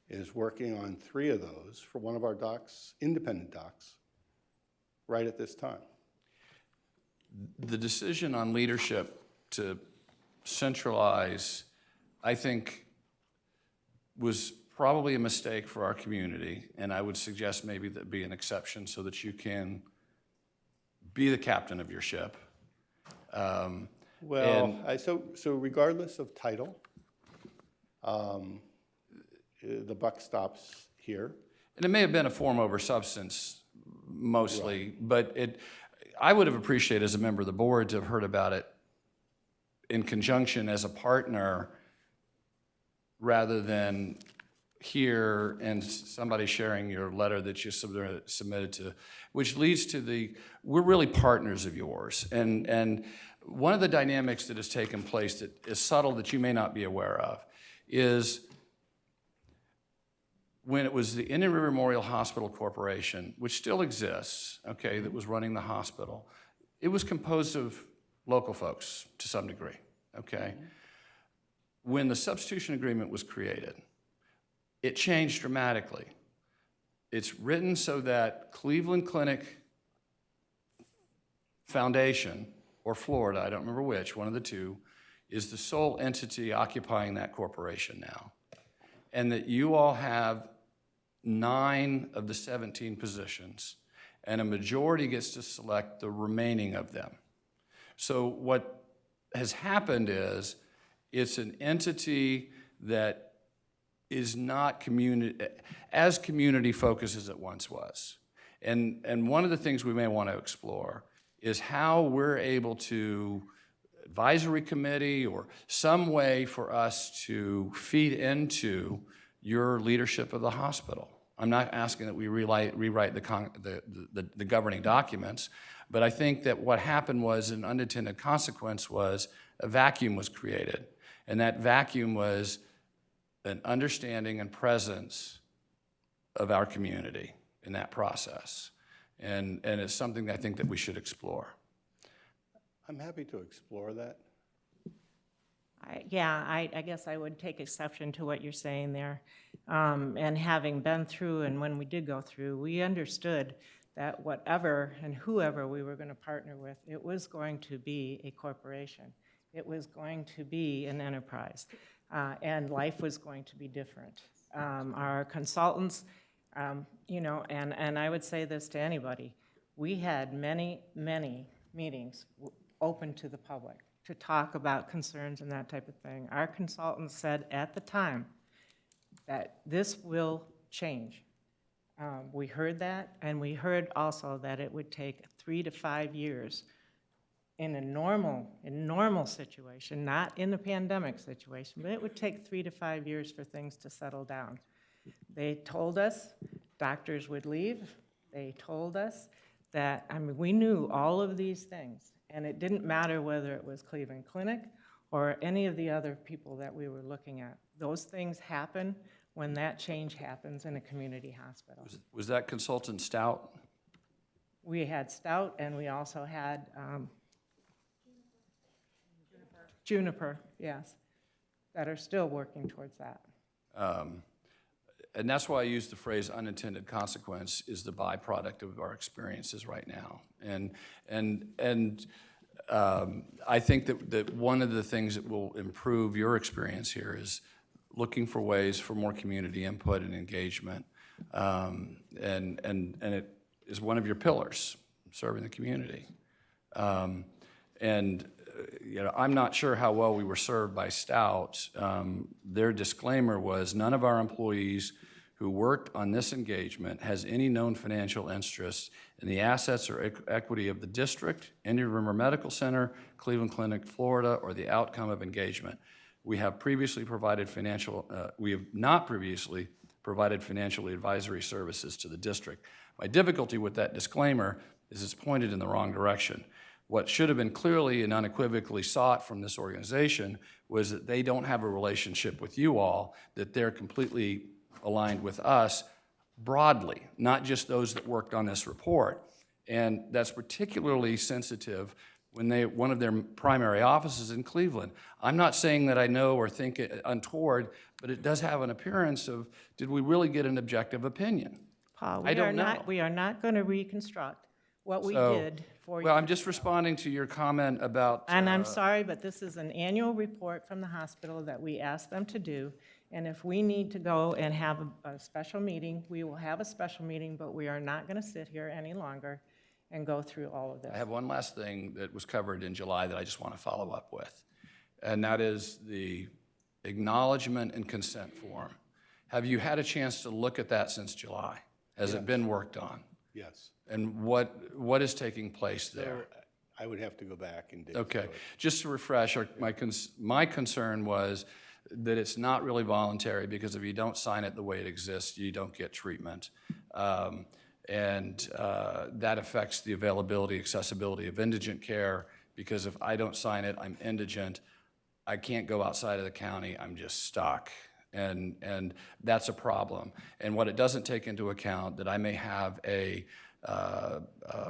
is working on 3 of those for one of our docs, independent docs, right at this time. The decision on leadership to centralize, I think, was probably a mistake for our community, and I would suggest maybe that be an exception so that you can be the captain of your ship. So regardless of title, the buck stops here. And it may have been a form over substance mostly, but I would have appreciated as a member of the board to have heard about it in conjunction as a partner rather than here and somebody sharing your letter that you submitted to, which leads to we're really partners of yours. And one of the dynamics that has taken place that is subtle that you may not be aware of is when it was the Indian River Memorial Hospital Corporation, which still exists, okay, that was running the hospital, it was composed of local folks to some degree, okay? When the substitution agreement was created, it changed dramatically. It's written so that Cleveland Clinic Foundation, or Florida, I don't remember which, one of the two, is the sole entity occupying that corporation now. And that you all have 9 of the 17 positions, and a majority gets to select the remaining of them. So what has happened is it's an entity that is not as community focused as it once was. And one of the things we may want to explore is how we're able to, advisory committee or some way for us to feed into your leadership of the hospital. I'm not asking that we rewrite the governing documents, But I think that what happened was, an unintended consequence was, a vacuum was created. And that vacuum was an understanding and presence of our community in that process. And it's something that I think that we should explore. I'm happy to explore that. I guess I would take exception to what you're saying there. And having been through, and when we did go through, we understood that whatever and whoever we were going to partner with, it was going to be a corporation. It was going to be an enterprise, and life was going to be different. Our consultants, you know, and I would say this to anybody, we had many, many meetings open to the public to talk about concerns and that type of thing. Our consultants said at the time that this will change. We heard that, and we heard also that it would take 3 to 5 years in a normal situation, not in a pandemic situation, but it would take 3 to 5 years for things to settle down. They told us doctors would leave. They told us that, I mean, we knew all of these things, and it didn't matter whether it was Cleveland Clinic or any of the other people that we were looking at. Those things happen when that change happens in a community hospital. Was that consultant Stout? We had Stout, and we also had Juniper, yes, that are still working towards that. And that's why I use the phrase unintended consequence is the byproduct of our experiences right now. And I think that one of the things that will improve your experience here is looking for ways for more community input and engagement. And it is one of your pillars, serving the community. You know, I'm not sure how well we were served by Stout. Their disclaimer was, none of our employees who worked on this engagement has any known financial interest in the assets or equity of the district, Indian River Medical Center, Cleveland Clinic, Florida, or the outcome of engagement. We have not previously provided financial advisory services to the district. My difficulty with that disclaimer is it's pointed in the wrong direction. What should have been clearly and unequivocally sought from this organization was that they don't have a relationship with you all, that they're completely aligned with us broadly, not just those that worked on this report. And that's particularly sensitive when one of their primary offices in Cleveland. I'm not saying that I know or think it untoward, but it does have an appearance of, did we really get an objective opinion? Paul, I don't know. we are not going to reconstruct what we So, did 4 years Well, I'm just responding to your comment about. And I'm sorry, but this is an annual report from the hospital that we asked them to do. And if we need to go and have a special meeting, we will have a special meeting, but we are not going to sit here any longer and go through all of this. I have one last thing that was covered in July that I just want to follow up with, and that is the acknowledgement and consent form. Have you had a chance to look at that since July? Has it been worked on? Yes. And what is taking place there? So I would have to go back and dig. Okay, through it. just to refresh, my concern was that it's not really voluntary, because if you don't sign it the way it exists, you don't get treatment. That affects the availability, accessibility of indigent care, because if I don't sign it, I'm indigent. I can't go outside of the county, I'm just stuck. And that's a problem. And what it doesn't take into account, that I may have a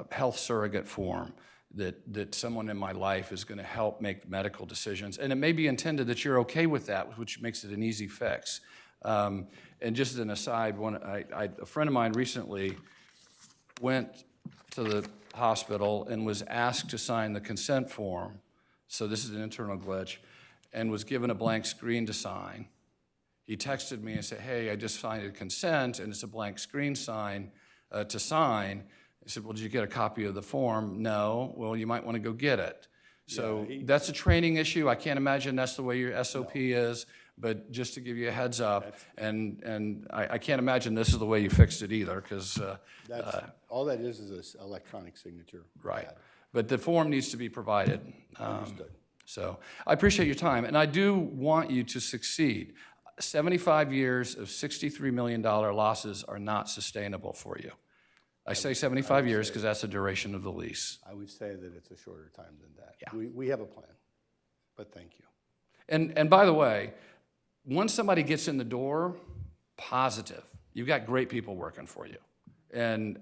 health surrogate form that someone in my life is going to help make medical decisions. And it may be intended that you're okay with that, which makes it an easy fix. And just as an aside, a friend of mine recently went to the hospital and was asked to sign the consent form. So this is an internal glitch, and was given a blank screen to sign. He texted me and said, hey, I just signed a consent, and it's a blank screen to sign. I said, well, did you get a copy of the form? No. Well, you might want to go get it. So that's a training issue. I can't imagine that's the way your SOP is, but just to give you a heads up, and I can't imagine this is the way you fixed it either, because. All that is an electronic signature. Right. But the form needs to be provided. Understood. So I appreciate your time, and I do want you to succeed. 75 years of $63 million losses are not sustainable for you. I say 75 years because that's the duration of the lease. I would say that it's a shorter time than that. Yeah. We have a plan, but thank you. And by the way, once somebody gets in the door, positive, you've got great people working for you. And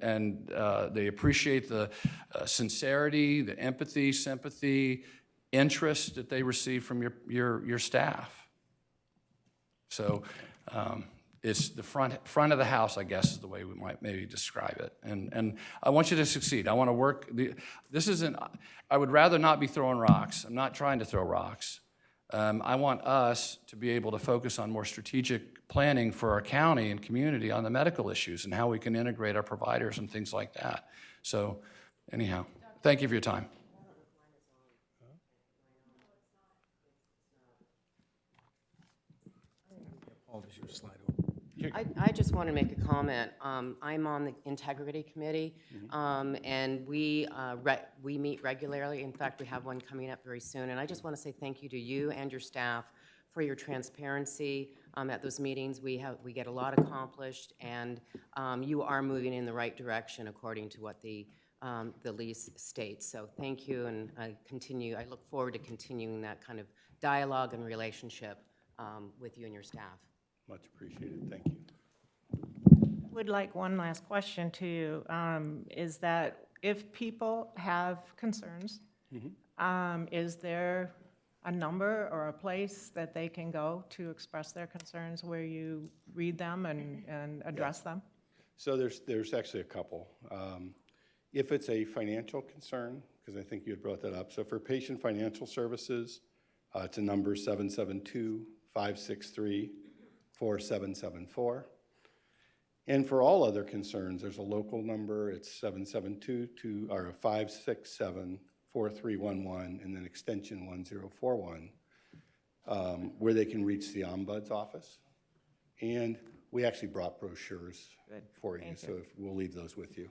they appreciate the sincerity, the empathy, sympathy, interest that they receive from your staff. So it's the front of the house, I guess, is the way we might maybe describe it. And I want you to succeed. I want to work. This isn't. I would rather not be throwing rocks. I'm not trying to throw rocks. I want us to be able to focus on more strategic planning for our county and community on the medical issues and how we can integrate our providers and things like that. So anyhow, thank you for your time. Paul, does your slide over? I just want to make a comment. I'm on the Integrity Committee, and we meet regularly. In fact, we have one coming up very soon. And I just want to say thank you to you and your staff for your transparency at those meetings. We get a lot accomplished, and you are moving in the right direction according to what the lease states. So thank you, and I look forward to continuing that kind of dialogue and relationship with you and your staff. Much appreciated, thank you. Would like one last question to you, is that if people have concerns, is there a number or a place that they can go to express their concerns where you read them and address them? So there's actually a couple. If it's a financial concern, because I think you had brought that up, so for patient financial services, it's a number 772-563-4774. And for all other concerns, there's a local number, it's 567-4311, and then extension 1041, where they can reach the Ombuds office. And we actually brought brochures for you, so we'll leave those with you.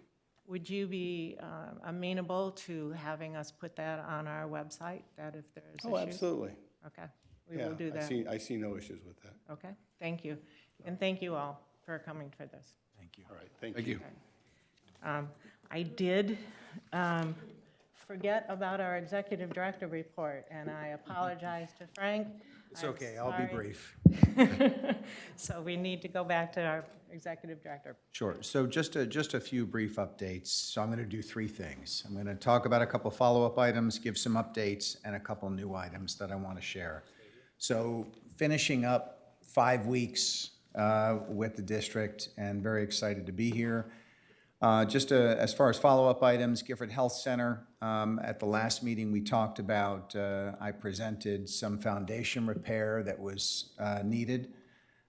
Would you be amenable to having us put that on our website, that if there's issues? Oh, absolutely. Okay, we will do that. I see no issues with that. Okay, thank you. And thank you all for coming for this. Thank you. All right, thank Thank you. you. I did forget about our executive director report, and I apologize to Frank. It's I'm okay, I'll be sorry. brief. So we need to go back to our executive director. Sure. So just a few brief updates. So I'm going to do three things. I'm going to talk about a couple follow-up items, give some updates, and a couple new items that I want to share. So finishing up 5 weeks with the district, and very excited to be here. As far as follow-up items, Gifford Health Center, at the last meeting we talked about, I presented some foundation repair that was needed.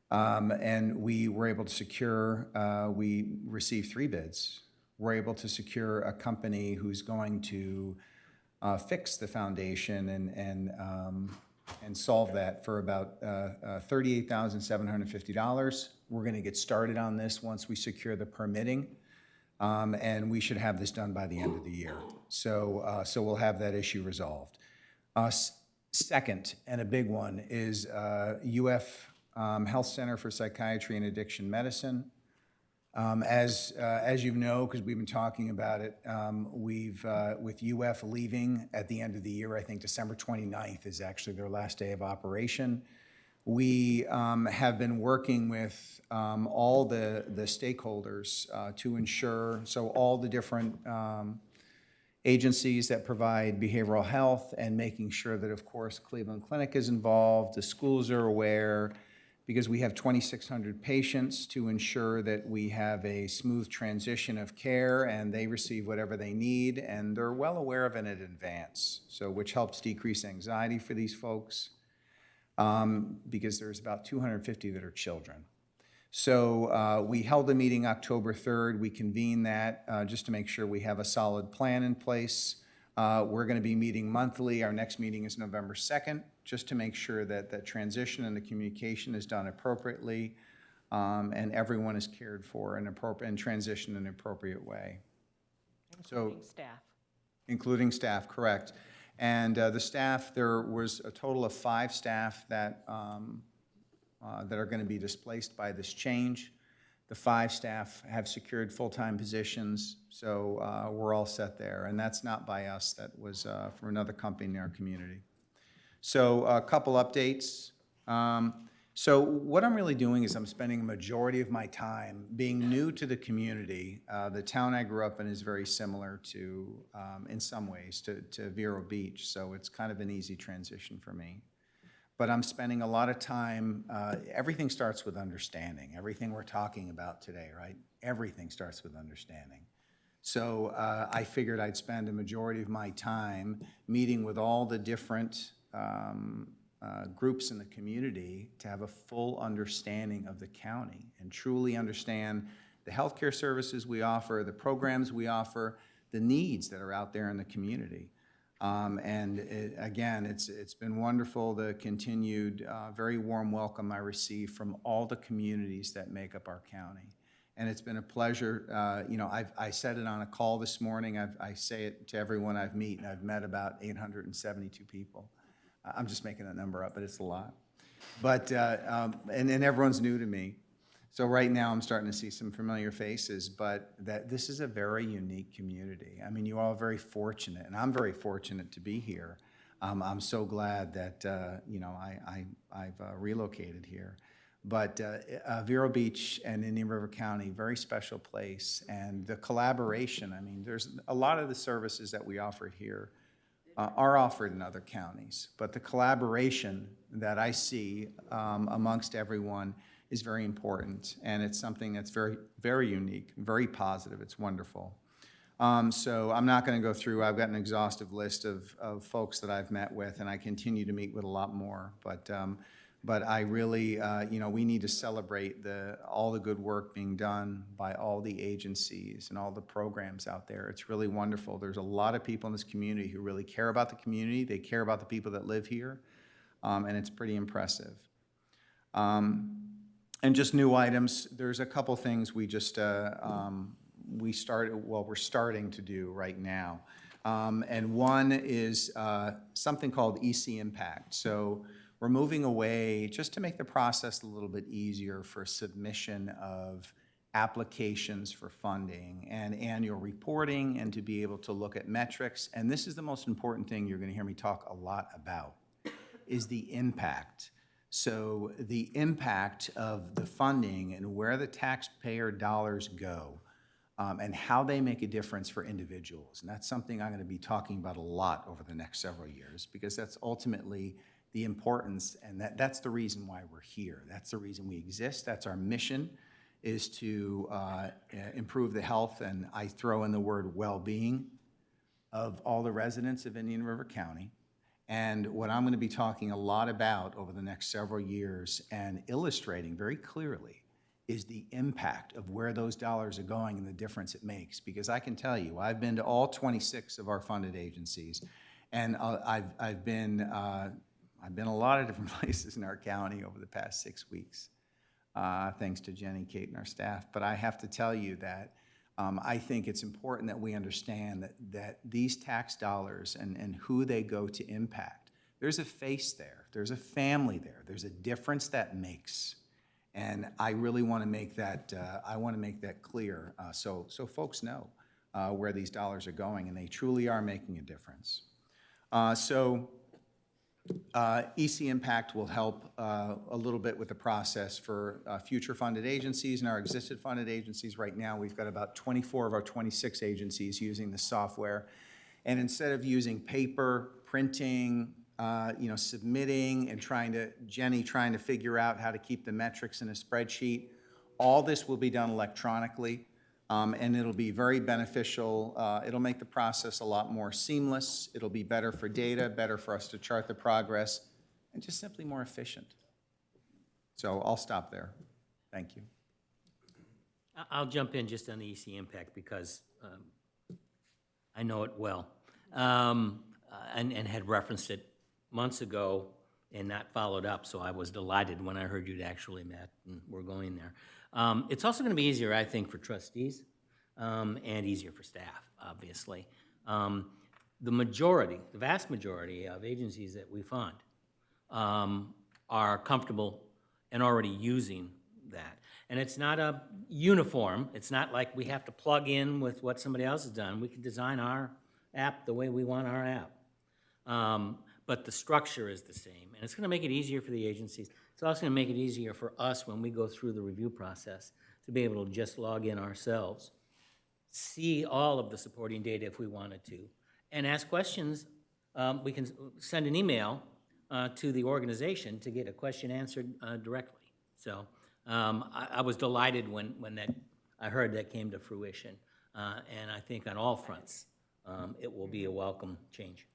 And we were able to secure, we received 3 bids. We're able to secure a company who's going to fix the foundation and solve that for about $38,750. We're going to get started on this once we secure the permitting, and we should have this done by the end of the year. So we'll have that issue resolved. Second, and a big one, is UF Health Center for Psychiatry and Addiction Medicine. As you know, because we've been talking about it, with UF leaving at the end of the year, I think December 29th is actually their last day of operation. We have been working with all the stakeholders to ensure, so all the different agencies that provide behavioral health, and making sure that, of course, Cleveland Clinic is involved, the schools are aware, because we have 2,600 patients, to ensure that we have a smooth transition of care and they receive whatever they need, and they're well aware of it in advance, so which helps decrease anxiety for these folks, because there's about 250 that are children. So we held a meeting October 3rd. We convened that just to make sure we have a solid plan in place. We're going to be meeting monthly. Our next meeting is November 2nd, just to make sure that that transition and the communication is done appropriately, and everyone is cared for and transitioned in an appropriate way. Including staff. Including staff, correct. And the staff, there was a total of 5 staff that are going to be displaced by this change. The 5 staff have secured full-time positions, so we're all set there. And that's not by us, that was from another company in our community. So a couple updates. So what I'm really doing is I'm spending a majority of my time being new to the community. The town I grew up in is very similar to, in some ways, to Vero Beach, so it's kind of an easy transition for me. But I'm spending a lot of time, everything starts with understanding. Everything we're talking about today, right? Everything starts with understanding. So I figured I'd spend a majority of my time meeting with all the different groups in the community to have a full understanding of the county and truly understand the healthcare services we offer, the programs we offer, the needs that are out there in the community. Again, it's been wonderful, the continued very warm welcome I receive from all the communities that make up our county. And it's been a pleasure. You know, I said it on a call this morning. I say it to everyone I've met, and I've met about 872 people. I'm just making that number up, but it's a lot. But, and everyone's new to me. So right now, I'm starting to see some familiar faces, but that this is a very unique community. I mean, you all are very fortunate, and I'm very fortunate to be here. I'm so glad that, you know, I've relocated here. But Vero Beach and Indian River County, very special place. And the collaboration, I mean, there's a lot of the services that we offer here are offered in other counties. But the collaboration that I see amongst everyone is very important. And it's something that's very, very unique, very positive. It's wonderful. So I'm not going to go through, I've got an exhaustive list of folks that I've met with, and I continue to meet with a lot more. But I really, you know, we need to celebrate all the good work being done by all the agencies and all the programs out there. It's really wonderful. There's a lot of people in this community who really care about the community. They care about the people that live here, and it's pretty impressive. And just new items, there's a couple things we just, we're starting to do right now. And one is something called EC Impact. So we're moving away just to make the process a little bit easier for submission of applications for funding and annual reporting, and to be able to look at metrics. And this is the most important thing you're going to hear me talk a lot about, is the impact. So the impact of the funding and where the taxpayer dollars go, and how they make a difference for individuals. And that's something I'm going to be talking about a lot over the next several years, because that's ultimately the importance, and that's the reason why we're here. That's the reason we exist. That's our mission, is to improve the health, and I throw in the word well-being, of all the residents of Indian River County. And what I'm going to be talking a lot about over the next several years and illustrating very clearly is the impact of where those dollars are going and the difference it makes. Because I can tell you, I've been to all 26 of our funded agencies, and I've been a lot of different places in our county over the past 6 weeks, thanks to Jenny, Kate, and our staff. But I have to tell you that I think it's important that we understand that these tax dollars and who they go to impact, there's a face there, there's a family there, there's a difference that makes. And I really want to make that, clear so folks know where these dollars are going, and they truly are making a difference. EC Impact will help a little bit with the process for future funded agencies and our existing funded agencies. Right now, we've got about 24 of our 26 agencies using the software. And instead of using paper, printing, you know, submitting and Jenny trying to figure out how to keep the metrics in a spreadsheet, all this will be done electronically. And it'll be very beneficial. It'll make the process a lot more seamless. It'll be better for data, better for us to chart the progress, and just simply more efficient. So I'll stop there. Thank you. I'll jump in just on the EC Impact because I know it well, and had referenced it months ago and not followed up, so I was delighted when I heard you'd actually met and we're going there. It's also going to be easier, I think, for trustees and easier for staff, obviously. The vast majority of agencies that we fund are comfortable and already using that. And it's not a uniform, it's not like we have to plug in with what somebody else has done. We can design our app the way we want our app. But the structure is the same, and it's gonna make it easier for the agencies. It's also gonna make it easier for us when we go through the review process to be able to just log in ourselves, see all of the supporting data if we wanted to, and ask questions. We can send an email to the organization to get a question answered directly. So I was delighted when I heard that came to fruition, and I think on all fronts, it will be a welcome change.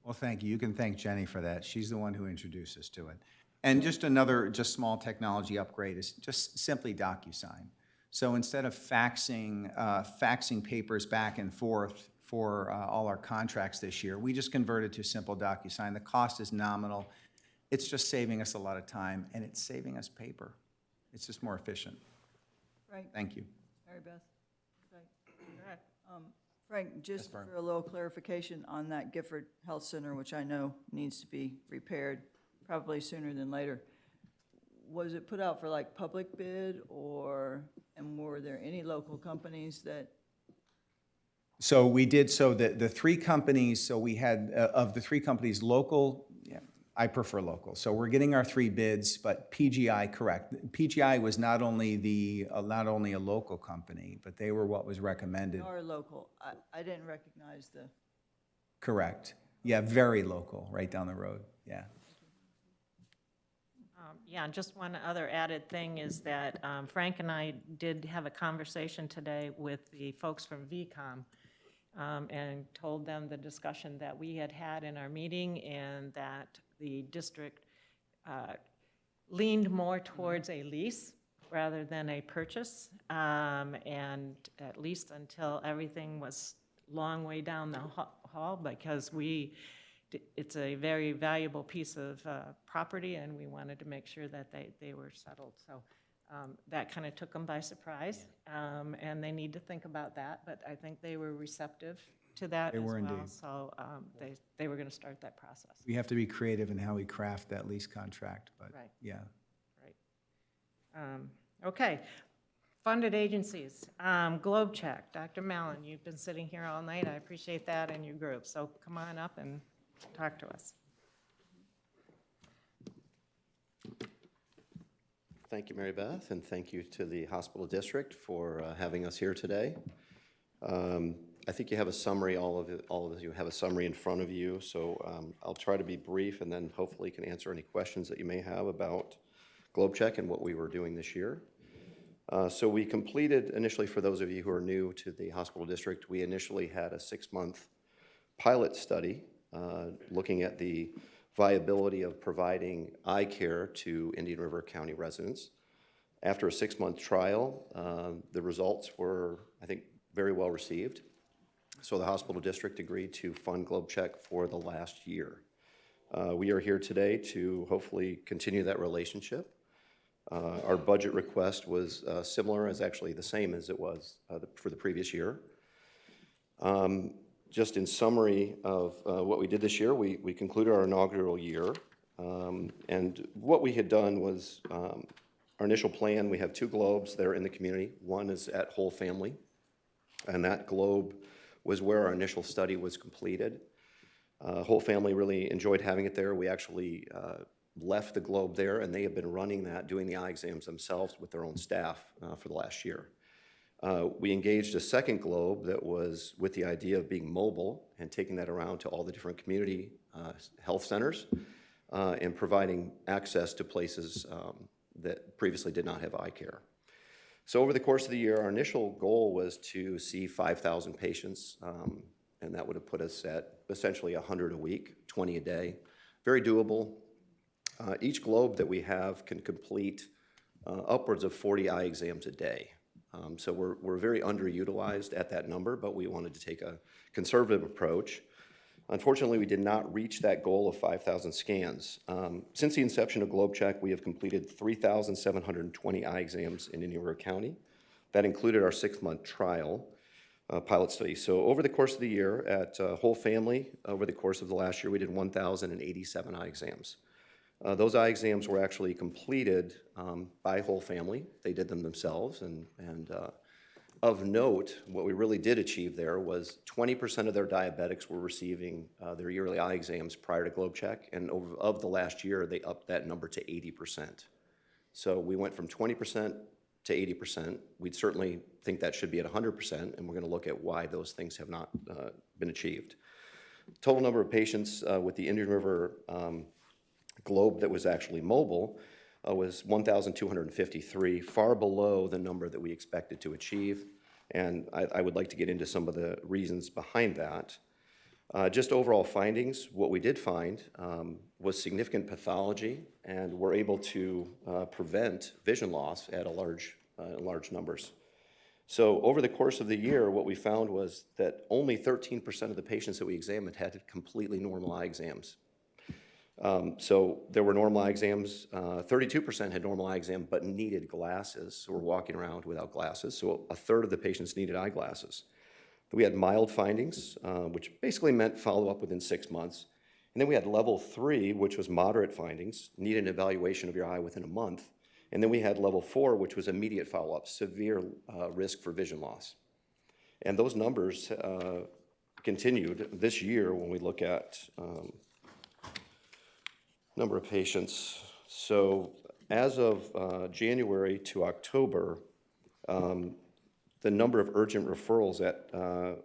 Well, thank you. You can thank Jenny for that. She's the one who introduced us to it. And just another, small technology upgrade is just simply DocuSign. So instead of faxing papers back and forth for all our contracts this year, we just converted to simple DocuSign. The cost is nominal. It's just saving us a lot of time, and it's saving us paper. It's just more efficient. Frank, Thank you. Mary Beth. Frank, just for a little clarification on that Gifford Health Center, which I know needs to be repaired probably sooner than later. Was it put out for like public bid and were there any local companies that? So we did, so the three companies, so we had, of the three companies, local, yeah, I prefer local. So we're getting our three bids, but PGI, correct. PGI was not only a local company, but they were what was recommended. Are local. I didn't recognize the. Correct. Yeah, very local, right down the road, yeah. Yeah, and just one other added thing is that Frank and I did have a conversation today with the folks from VCOM and told them the discussion that we had in our meeting and that the district leaned more towards a lease rather than a purchase, and at least until everything was long way down the hall, because it's a very valuable piece of property, and we wanted to make sure that they were settled. So that kind of took them by surprise, and they need to think about that, but I think they were receptive to that as well. They were indeed. So they were going to start that process. We have to be creative in how we craft that lease contract, but Right. yeah. Right. Okay. Funded agencies. Globe Check. Dr. Mallon, you've been sitting here all night. I appreciate that and your group. So come on up and talk to us. Thank you, Mary Beth, and thank you to the hospital district for having us here today. I think you have a summary, all of you have a summary in front of you, so I'll try to be brief and then hopefully can answer any questions that you may have about GlobeCheck and what we were doing this year. So we completed, initially for those of you who are new to the hospital district, we initially had a 6-month pilot study looking at the viability of providing eye care to Indian River County residents. After a 6-month trial, the results were, I think, very well received. So the hospital district agreed to fund GlobeCheck for the last year. We are here today to hopefully continue that relationship. Our budget request was similar, as actually the same as it was for the previous year. Just in summary of what we did this year, we concluded our inaugural year. And what we had done was our initial plan, we have 2 globes that are in the community. One is at Whole Family, and that globe was where our initial study was completed. Whole Family really enjoyed having it there. We actually left the globe there, and they have been running that, doing the eye exams themselves with their own staff for the last year. We engaged a second globe that was with the idea of being mobile and taking that around to all the different community health centers and providing access to places that previously did not have eye care. So over the course of the year, our initial goal was to see 5,000 patients, and that would have put us at essentially 100 a week, 20 a day. Very doable. Each globe that we have can complete upwards of 40 eye exams a day. So we're very underutilized at that number, but we wanted to take a conservative approach. Unfortunately, we did not reach that goal of 5,000 scans. Since the inception of GlobeCheck, we have completed 3,720 eye exams in Indian River County. That included our 6-month trial pilot study. So over the course of the year at Whole Family, over the course of the last year, we did 1,087 eye exams. Those eye exams were actually completed by whole family. They did them themselves, and of note, what we really did achieve there was 20% of their diabetics were receiving their yearly eye exams prior to GlobeCheck, and of the last year, they upped that number to 80%. So we went from 20% to 80%. We'd certainly think that should be at 100%, and we're gonna look at why those things have not been achieved. Total number of patients with the Indian River Globe that was actually mobile was 1,253, far below the number that we expected to achieve. And I would like to get into some of the reasons behind that. Just overall findings, what we did find was significant pathology, and we're able to prevent vision loss at large numbers. So over the course of the year, what we found was that only 13% of the patients that we examined had completely normal eye exams. So there were normal eye exams, 32% had normal eye exam but needed glasses, so we're walking around without glasses, so a third of the patients needed eyeglasses. We had mild findings, which basically meant follow-up within 6 months, and then we had level 3, which was moderate findings, need an evaluation of your eye within a month, and then we had level 4, which was immediate follow-up, severe risk for vision loss. And those numbers continued this year when we look at number of patients. So as of January to October, the number of urgent referrals at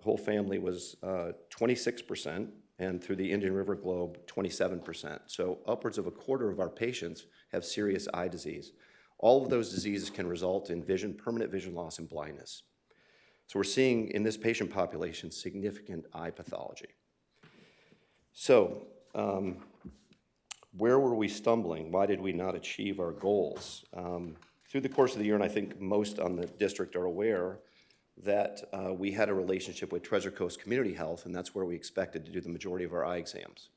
whole family was 26%, and through the Indian River Globe, 27%. So upwards of a quarter of our patients have serious eye disease. All of those diseases can result in permanent vision loss and blindness. So we're seeing in this patient population significant eye pathology. So where were we stumbling? Why did we not achieve our goals? Through the course of the year, and I think most on the district are aware, that we had a relationship with Treasure Coast Community Health, and that's where we expected to do the majority of our eye exams.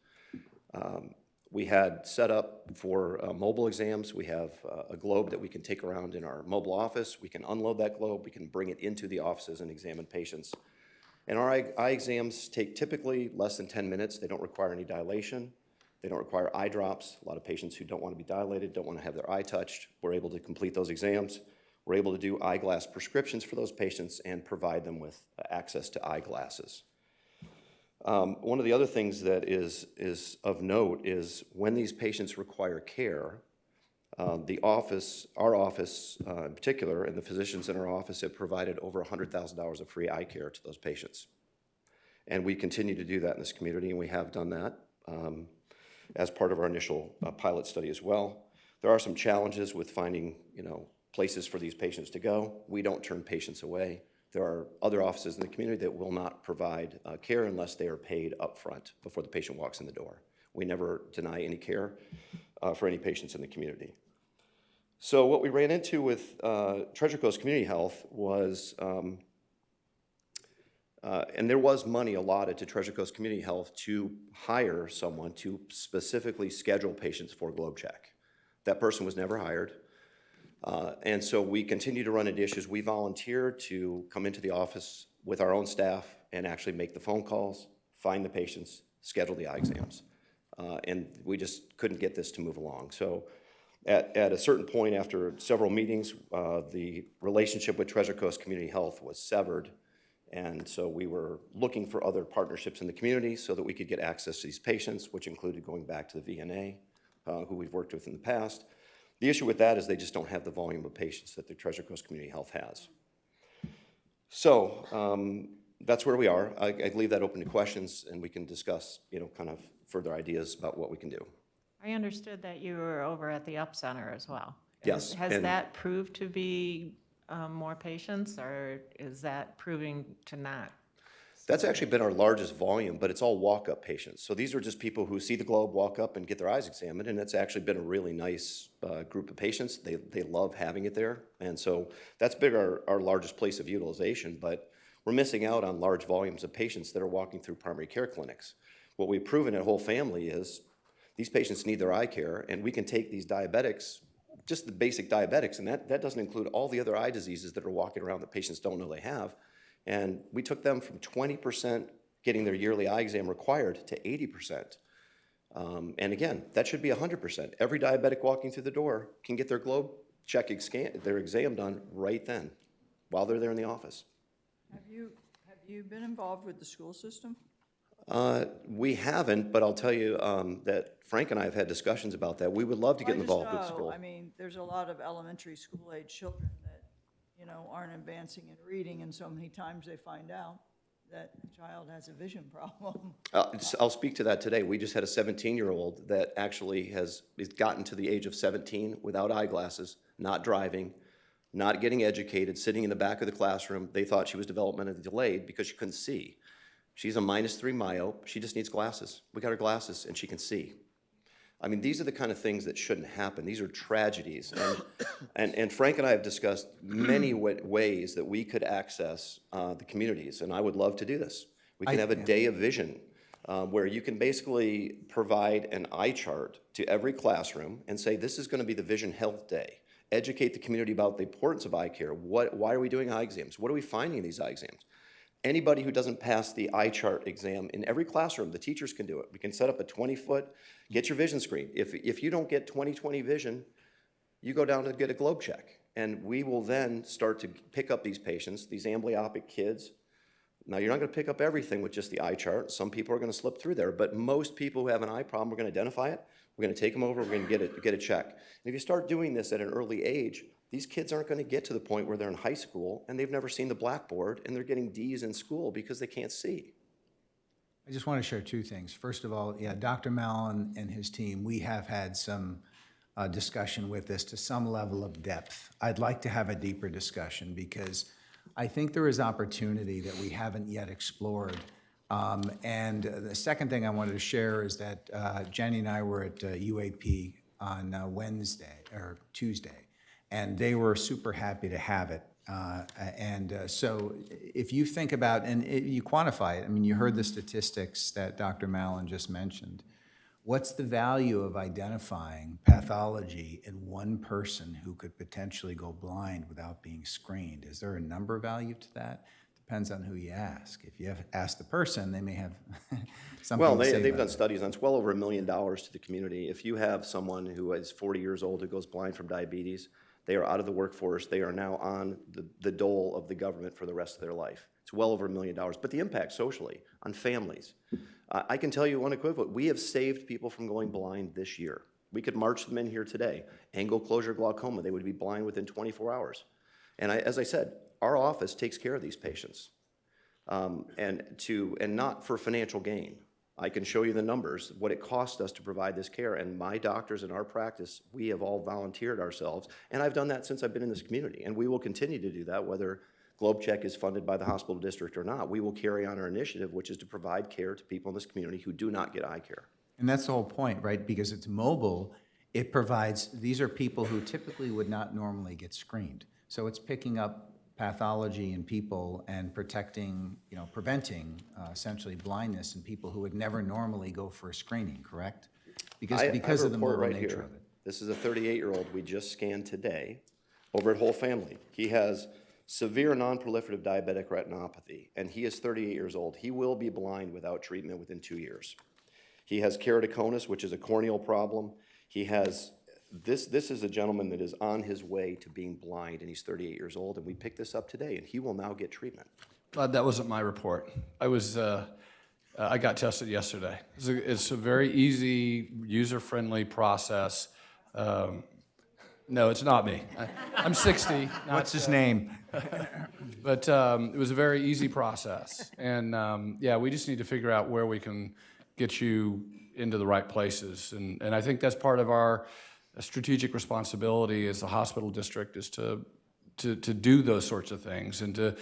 We had set up for mobile exams. We have a globe that we can take around in our mobile office. We can unload that globe. We can bring it into the offices and examine patients. And our eye exams take typically less than 10 minutes. They don't require any dilation. They don't require eye drops. A lot of patients who don't want to be dilated, don't want to have their eye touched, we're able to complete those exams. We're able to do eyeglass prescriptions for those patients and provide them with access to eyeglasses. One of the other things that is of note is when these patients require care, our office in particular, and the physicians in our office have provided over $100,000 of free eye care to those patients. And we continue to do that in this community, and we have done that as part of our initial pilot study as well. There are some challenges with finding, places for these patients to go. We don't turn patients away. There are other offices in the community that will not provide care unless they are paid upfront before the patient walks in the door. We never deny any care for any patients in the community. So what we ran into with Treasure Coast Community Health was, and there was money allotted to Treasure Coast Community Health to hire someone to specifically schedule patients for GlobeCheck. That person was never hired. And so we continue to run into issues. We volunteer to come into the office with our own staff and actually make the phone calls, find the patients, schedule the eye exams. And we just couldn't get this to move along. So at a certain point after several meetings, the relationship with Treasure Coast Community Health was severed. And so we were looking for other partnerships in the community so that we could get access to these patients, which included going back to the VNA, who we've worked with in the past. The issue with that is they just don't have the volume of patients that the Treasure Coast Community Health has. So that's where we are. I leave that open to questions, and we can discuss, kind of further ideas about what we can do. I understood that you were over at the Up Center as well. Yes. Has that proved to be more patients, or is that proving to not? That's actually been our largest volume, but it's all walk-up patients. So these are just people who see the globe, walk up, and get their eyes examined, and it's actually been a really nice group of patients. They love having it there, and so that's been our largest place of utilization, but we're missing out on large volumes of patients that are walking through primary care clinics. What we've proven at Whole Family is these patients need their eye care, and we can take these diabetics, just the basic diabetics, and that doesn't include all the other eye diseases that are walking around that patients don't know they have. And we took them from 20% getting their yearly eye exam required to 80%. And again, that should be 100%. Every diabetic walking through the door can get their globe check their exam done right then, while they're there in the office. Have you been involved with the school system? We haven't, but I'll tell you that Frank and I have had discussions about that. We would love to get involved with school. I mean, there's a lot of elementary school-age children that, you know, aren't advancing in reading, and so many times they find out that the child has a vision problem. I'll speak to that today. We just had a 17-year-old that actually has gotten to the age of 17 without eyeglasses, not driving, not getting educated, sitting in the back of the classroom. They thought she was developmentally delayed because she couldn't see. She's a -3 myope. She just needs glasses. We got her glasses, and she can see. I mean, these are the kind of things that shouldn't happen. These are tragedies. And Frank and I have discussed many ways that we could access the communities, and I would love to do this. We can have a day of vision where you can basically provide an eye chart to every classroom and say, this is going to be the Vision Health Day. Educate the community about the importance of eye care. Why are we doing eye exams? What are we finding in these eye exams? Anybody who doesn't pass the eye chart exam in every classroom, the teachers can do it. We can set up a 20-foot, get your vision screen. If you don't get 20/20 vision, you go down to get a globe check. And we will then start to pick up these patients, these amblyopic kids. Now, you're not going to pick up everything with just the eye chart. Some people are going to slip through there, but most people who have an eye problem, we're going to identify it. We're going to take them over. We're going to get a check. And if you start doing this at an early age, these kids aren't going to get to the point where they're in high school and they've never seen the blackboard and they're getting D's in school because they can't see. I just want to share two things. First of all, yeah, Dr. Mallon and his team, we have had some discussion with this to some level of depth. I'd like to have a deeper discussion because I think there is opportunity that we haven't yet explored. And the second thing I wanted to share is that Jenny and I were at UAP on Tuesday, and they were super happy to have it. So if you think about, you quantify it, I mean, you heard the statistics that Dr. Mallon just mentioned. What's the value of identifying pathology in one person who could potentially go blind without being screened? Is there a number value to that? Depends on who you ask. If you ask the person, they may have something Well, to say they've about done it. studies on it's well over $1 million to the community. If you have someone who is 40 years old who goes blind from diabetes, they are out of the workforce. They are now on the dole of the government for the rest of their life. It's well over $1 million. But the impact socially on families, I can tell you unequivocally, we have saved people from going blind this year. We could march them in here today. Angle closure glaucoma, they would be blind within 24 hours. And as I said, our office takes care of these patients, and not for financial gain. I can show you the numbers, what it costs us to provide this care, and my doctors in our practice, we have all volunteered ourselves, and I've done that since I've been in this community, and we will continue to do that, whether GlobeCheck is funded by the hospital district or not. We will carry on our initiative, which is to provide care to people in this community who do not get eye care. And that's the whole point, right? Because it's mobile, it provides, these are people who typically would not normally get screened. So it's picking up pathology in people and preventing essentially blindness in people who would never normally go for a screening, correct? Because I of have a the report mobile right nature here. of it. This is a 38-year-old we just scanned today over at Whole Family. He has severe non-proliferative diabetic retinopathy, and he is 38 years old. He will be blind without treatment within 2 years. He has keratoconus, which is a corneal problem. He has, this is a gentleman that is on his way to being blind, and he's 38 years old, and we picked this up today, and he will now get treatment. Glad that wasn't my report. I got tested yesterday. It's a very easy, user-friendly process. No, it's not me. I'm 60. What's his name? But it was a very easy process. And yeah, we just need to figure out where we can get you into the right places. And I think that's part of our strategic responsibility as the hospital district is to do those sorts of things and to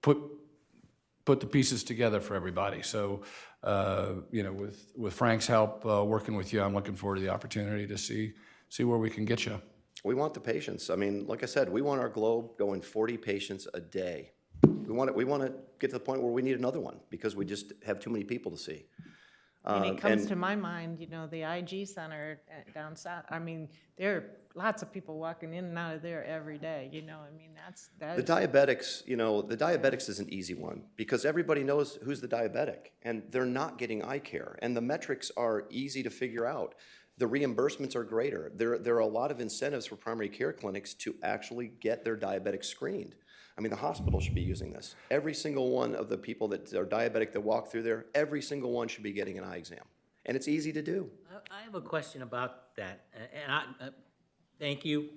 put the pieces together for everybody. So, with Frank's help, working with you, I'm looking forward to the opportunity to see where we can get you. We want the patients. I mean, like I said, we want our globe going 40 patients a day. We want to get to the point where we need another one because we just have too many people to see. And it comes to my mind, you know, the IG Center down south, I mean, there are lots of people walking in and out of there every day, you know, I mean, that The is. diabetics, you know, the diabetics is an easy one because everybody knows who's the diabetic and they're not getting eye care. And the metrics are easy to figure out. The reimbursements are greater. There are a lot of incentives for primary care clinics to actually get their diabetics screened. I mean, the hospital should be using this. Every single one of the people that are diabetic that walk through there, every single one should be getting an eye exam. And it's easy to do. I have a question about that, and thank you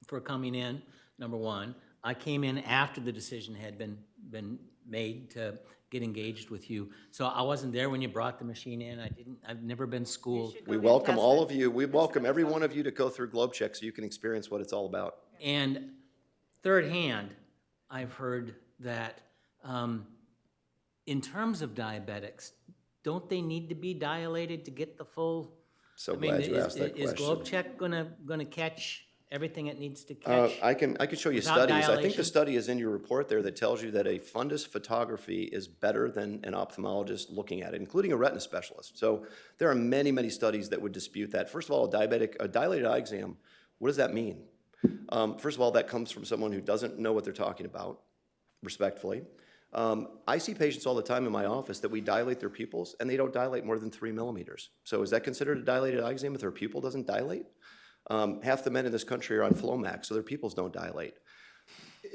for coming in, number one. I came in after the decision had been made to get engaged with you, so I wasn't there when you brought the machine in. I've never been schooled. We welcome all of you. We welcome every one of you to go through Globe Check so you can experience what it's all about. And third hand, I've heard that in terms of diabetics, don't they need to be dilated to get the full? So I mean, glad you asked that Is question. Globe Check gonna catch everything it needs to catch? I can show you without studies. I think dilation? the study is in your report there that tells you that a fundus photography is better than an ophthalmologist looking at it, including a retina specialist. So there are many, many studies that would dispute that. First of all, a dilated eye exam, what does that mean? First of all, that comes from someone who doesn't know what they're talking about, respectfully. I see patients all the time in my office that we dilate their pupils and they don't dilate more than 3 millimeters. So is that considered a dilated eye exam if their pupil doesn't dilate? Half the men in this country are on Flomax, so their pupils don't dilate.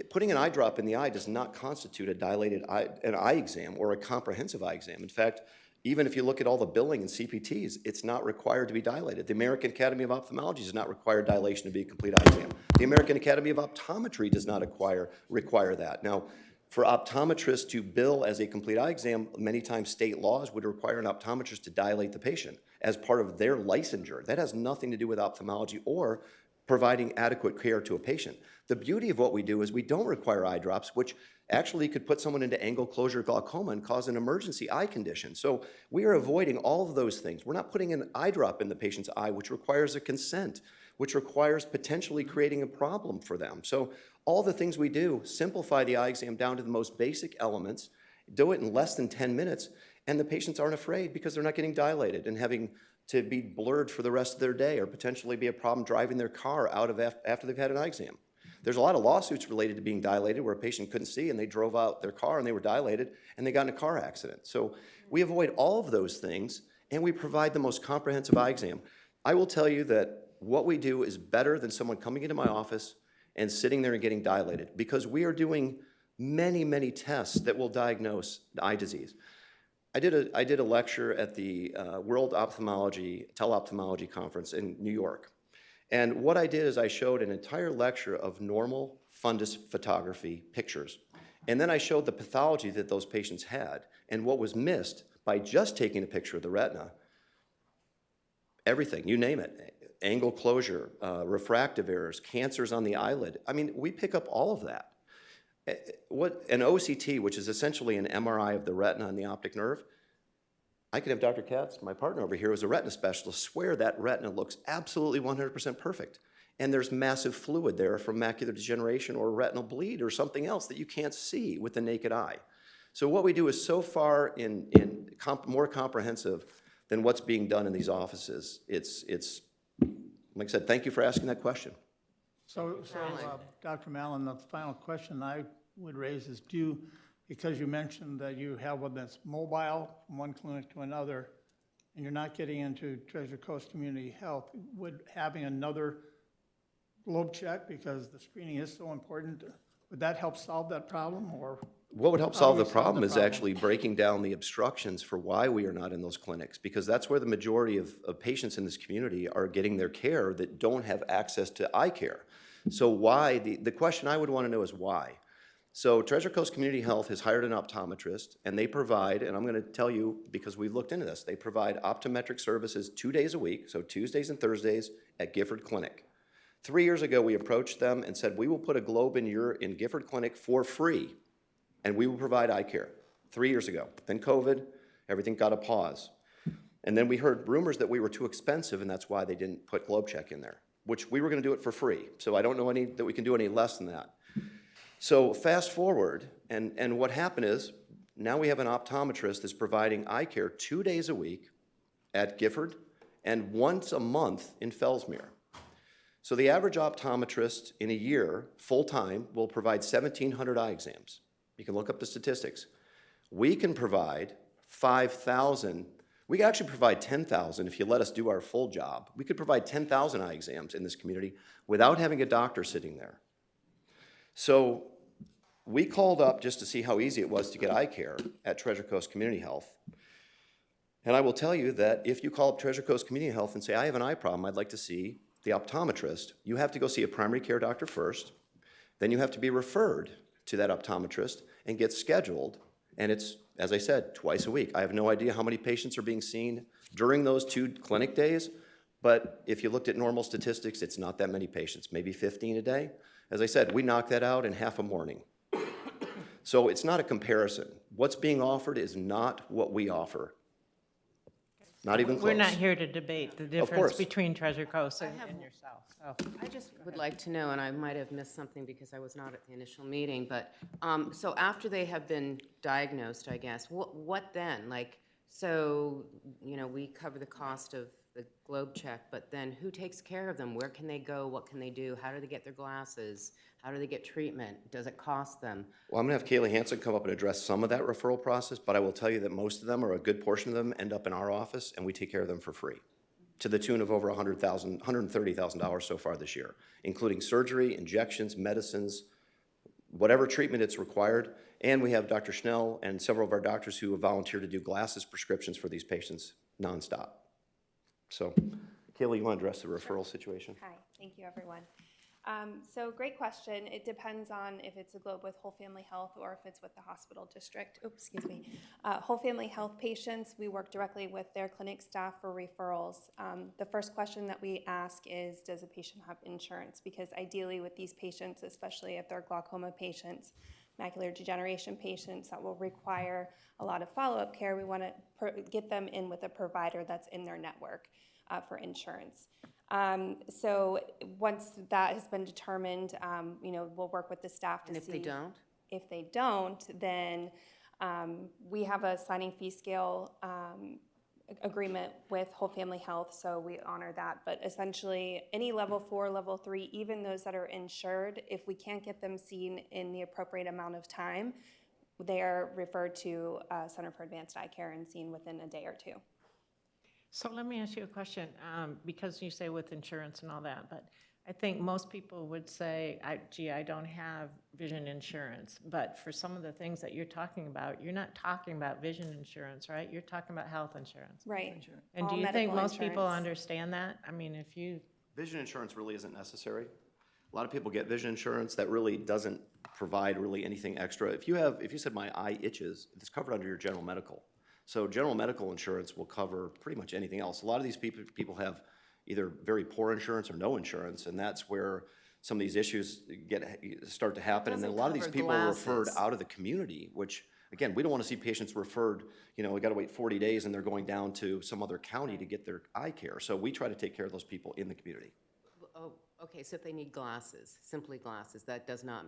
Putting an eye drop in the eye does not constitute an eye exam or a comprehensive eye exam. In fact, even if you look at all the billing in CPTs, it's not required to be dilated. The American Academy of Ophthalmology does not require dilation to be a complete eye exam. The American Academy of Optometry does not require that. Now, for optometrists to bill as a complete eye exam, many times state laws would require an optometrist to dilate the patient as part of their licensure. That has nothing to do with ophthalmology or providing adequate care to a patient. The beauty of what we do is we don't require eye drops, which actually could put someone into angle closure glaucoma and cause an emergency eye condition. So we are avoiding all of those things. We're not putting an eye drop in the patient's eye, which requires a consent, which requires potentially creating a problem for them. So all the things we do simplify the eye exam down to the most basic elements, do it in less than 10 minutes, and the patients aren't afraid because they're not getting dilated and having to be blurred for the rest of their day or potentially be a problem driving their car out of after they've had an eye exam. There's a lot of lawsuits related to being dilated where a patient couldn't see and they drove out their car and they were dilated and they got in a car accident. So we avoid all of those things and we provide the most comprehensive eye exam. I will tell you that what we do is better than someone coming into my office and sitting there and getting dilated because we are doing many, many tests that will diagnose eye disease. I did a lecture at the World Teleophthalmology Conference in New York. And what I did is I showed an entire lecture of normal fundus photography pictures. And then I showed the pathology that those patients had and what was missed by just taking a picture of the retina. Everything, you name it. Angle closure, refractive errors, cancers on the eyelid. I mean, we pick up all of that. What an OCT, which is essentially an MRI of the retina and the optic nerve, I could have Dr. Katz, my partner over here, who's a retina specialist, swear that retina looks absolutely 100% perfect. And there's massive fluid there from macular degeneration or retinal bleed or something else that you can't see with the naked eye. So what we do is so far more comprehensive than what's being done in these offices. It's like I said, thank you for asking that question. So Dr. Mallon, the final question I would raise is because you mentioned that you have one that's mobile from one clinic to another, and you're not getting into Treasure Coast Community Health, would having another Globe Check, because the screening is so important, would that help solve that problem, or? What would help How solve do the we solve problem the is problem? actually breaking down the obstructions for why we are not in those clinics, because that's where the majority of patients in this community are getting their care that don't have access to eye care. So why, the question I would want to know is why. So Treasure Coast Community Health has hired an optometrist, and they provide, and I'm going to tell you because we've looked into this, they provide optometric services 2 days a week, so Tuesdays and Thursdays at Gifford Clinic. 3 years ago, we approached them and said, we will put a globe in Gifford Clinic for free, and we will provide eye care. 3 years ago. Then COVID, everything got a pause. And then we heard rumors that we were too expensive, and that's why they didn't put Globe Check in there, which we were going to do it for free. So I don't know that we can do any less than that. So fast forward, and what happened is, now we have an optometrist that's providing eye care 2 days a week at Gifford and once a month in Fellsmere. So the average optometrist in a year, full-time, will provide 1,700 eye exams. You can look up the statistics. We can provide 5,000. We can actually provide 10,000 if you let us do our full job. We could provide 10,000 eye exams in this community without having a doctor sitting there. So we called up just to see how easy it was to get eye care at Treasure Coast Community Health. And I will tell you that if you call up Treasure Coast Community Health and say, I have an eye problem, I'd like to see the optometrist, you have to go see a primary care doctor first. Then you have to be referred to that optometrist and get scheduled. And it's, as I said, twice a week. I have no idea how many patients are being seen during those 2 clinic days, but if you looked at normal statistics, it's not that many patients, maybe 15 a day. As I said, we knock that out in half a morning. So it's not a comparison. What's being offered is not what we offer. Not even close. We're not here to debate the difference course. between Treasure Coast and yourself, so. I just would like to know, and I might have missed something because I was not at the initial meeting, but, so after they have been diagnosed, I guess, what then? Like, so, you know, we cover the cost of the Globe check, but then who takes care of them? Where can they go? What can they do? How do they get their glasses? How do they get treatment? Does it cost them? Well, I'm gonna have Kaylee Hansen come up and address some of that referral process, but I will tell you that most of them, or a good portion of them, end up in our office and we take care of them for free, to the tune of over $130,000 so far this year, including surgery, injections, medicines, whatever treatment it's required. And we have Dr. Schnell and several of our doctors who have volunteered to do glasses prescriptions for these patients nonstop. So, Kaylee, you want to address the referral situation? Hi, thank you, everyone. So great question. It depends on if it's a Globe with Whole Family Health or if it's with the hospital district. Oops, excuse me. Whole Family Health patients, we work directly with their clinic staff for referrals. The first question that we ask is, does a patient have insurance? Because ideally with these patients, especially if they're glaucoma patients, macular degeneration patients that will require a lot of follow-up care, we want to get them in with a provider that's in their network for insurance. So once that has been determined, you know, we'll work with the staff to see. And if they don't? If they don't, then we have a sliding fee scale agreement with Whole Family Health, so we honor that. But essentially, any level 4, level 3, even those that are insured, if we can't get them seen in the appropriate amount of time, they are referred to Center for Advanced Eye Care and seen within a day or 2. So let me ask you a question, because you say with insurance and all that, but I think most people would say, gee, I don't have vision insurance. But for some of the things that you're talking about, you're not talking about vision insurance, right? You're talking about health insurance. Right. And do All you think medical most people insurance. understand that? I mean, if you, Vision insurance really isn't necessary. A lot of people get vision insurance that really doesn't provide really anything extra. If you said my eye itches, it's covered under your general medical. So general medical insurance will cover pretty much anything else. A lot of these people have either very poor insurance or no insurance, and that's where some of these issues start to happen. And then a lot of these cover people are referred glasses. out of the community, which, again, we don't want to see patients referred, you know, we got to wait 40 days and they're going down to some other county to get their eye care. So we try to take care of those people in the community. Oh, okay, so if they need glasses, simply glasses, that does not,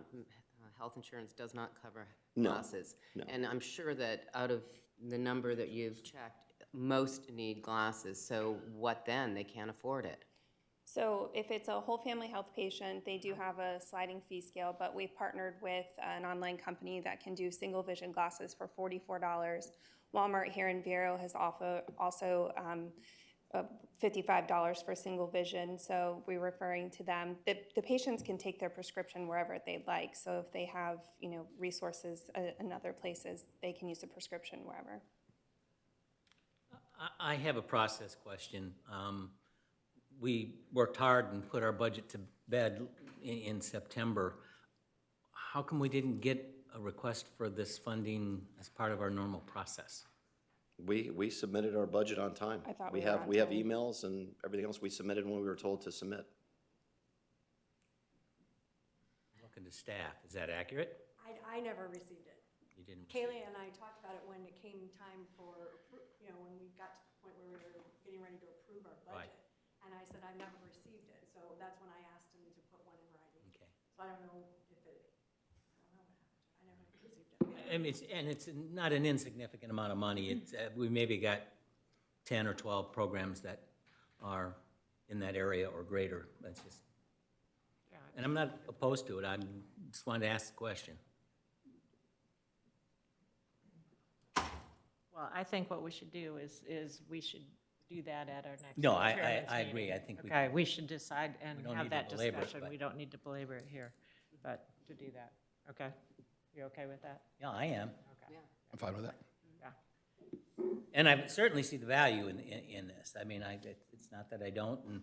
health insurance does not cover No, glasses. no. And I'm sure that out of the number that you've checked, most need glasses, so what then? They can't afford it. So if it's a Whole Family Health patient, they do have a sliding fee scale, but we've partnered with an online company that can do single vision glasses for $44. Walmart here in Vero has also $55 for single vision, so we're referring to them. The patients can take their prescription wherever they'd like, so if they have, you know, resources in other places, they can use the prescription wherever. I have a process question. We worked hard and put our budget to bed in September. How come we didn't get a request for this funding as part of our normal process? We submitted our budget on time. I thought we we were have on we have time. emails and everything else we submitted when we were told to submit. Looking to staff, is that accurate? I never received it. You didn't? Kaylee and I talked about it when it came time for, you know, when we got to the point where we were getting ready to approve our Right. budget. And I said, I've never received it, so that's when I asked him to put one in writing. Okay. So I don't know if it, I don't know what happened. I never received it. I mean, it's not an insignificant amount of money. It's, we maybe got 10 or 12 programs that are in that area or greater. That's just, and I'm not opposed to it. I just wanted to ask the question. Well, I think what we should do is we should do that at our next. No, chairman's I agree. meeting. I think we- Okay, we should decide and We don't have need to that belabor it, discussion. but- We don't need to belabor it here, but to do that. Okay? You okay with that? Yeah, I am. Okay. I'm fine with that. Yeah. And I certainly see the value in this. I mean, it's not that I don't, and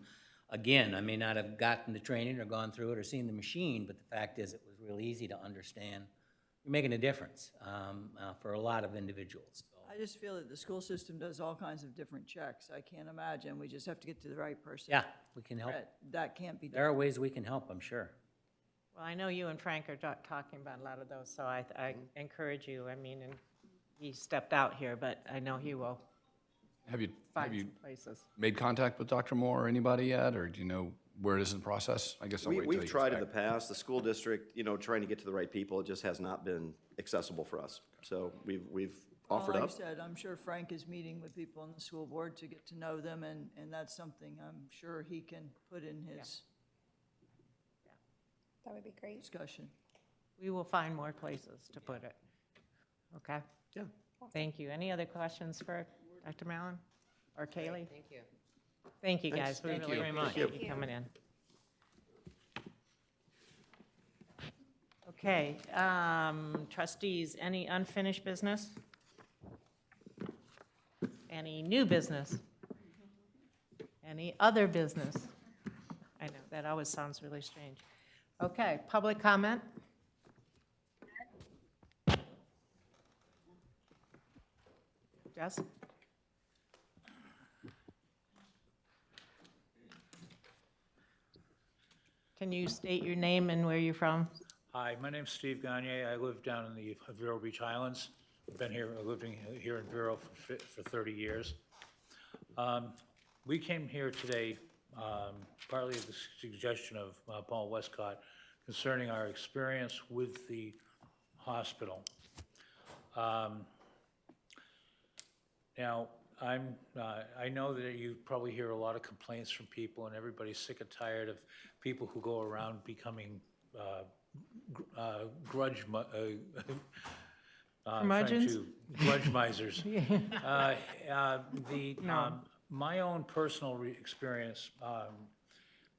again, I may not have gotten the training or gone through it or seen the machine, but the fact is, it was real easy to understand. You're making a difference for a lot of individuals. So, I just feel that the school system does all kinds of different checks. I can't imagine. We just have to get to the right person. yeah, we can help. That can't be There done. are ways we can help, I'm sure. Well, I know you and Frank are talking about a lot of those, so I encourage you. I mean, and he stepped out here, but I know he will Have you find some places. made contact with Dr. Moore or anybody yet, or do you know where it is in the process? I guess I'll wait till he We've gets tried in back. the past, the school district, trying to get to the right people, it just has not been accessible for us. So we've offered Like I up. said, I'm sure Frank is meeting with people on the school board to get to know them, and that's something I'm sure he can put in his That would be great. discussion. We will find more places to put it. Okay? Yeah. Thank you. Any other questions for Dr. Mallon or Kaylee? Thank you. Thank you, guys. We Thank really you. appreciate you coming in. Okay, trustees, any unfinished business? Any new business? Any other business? I know, that always sounds really strange. Okay, public comment? Jess? Can you state your name and where you're from? Hi, my name's Steve Gagne. I live down in the Vero Beach Highlands. I've been here, living here in Vero for 30 years. We came here today partly at the suggestion of Paul Westcott concerning our experience with the hospital. Now, I know that you probably hear a lot of complaints from people, and everybody's sick and tired of people who go around becoming grudge Curmudgeons? grudge misers. My own personal experience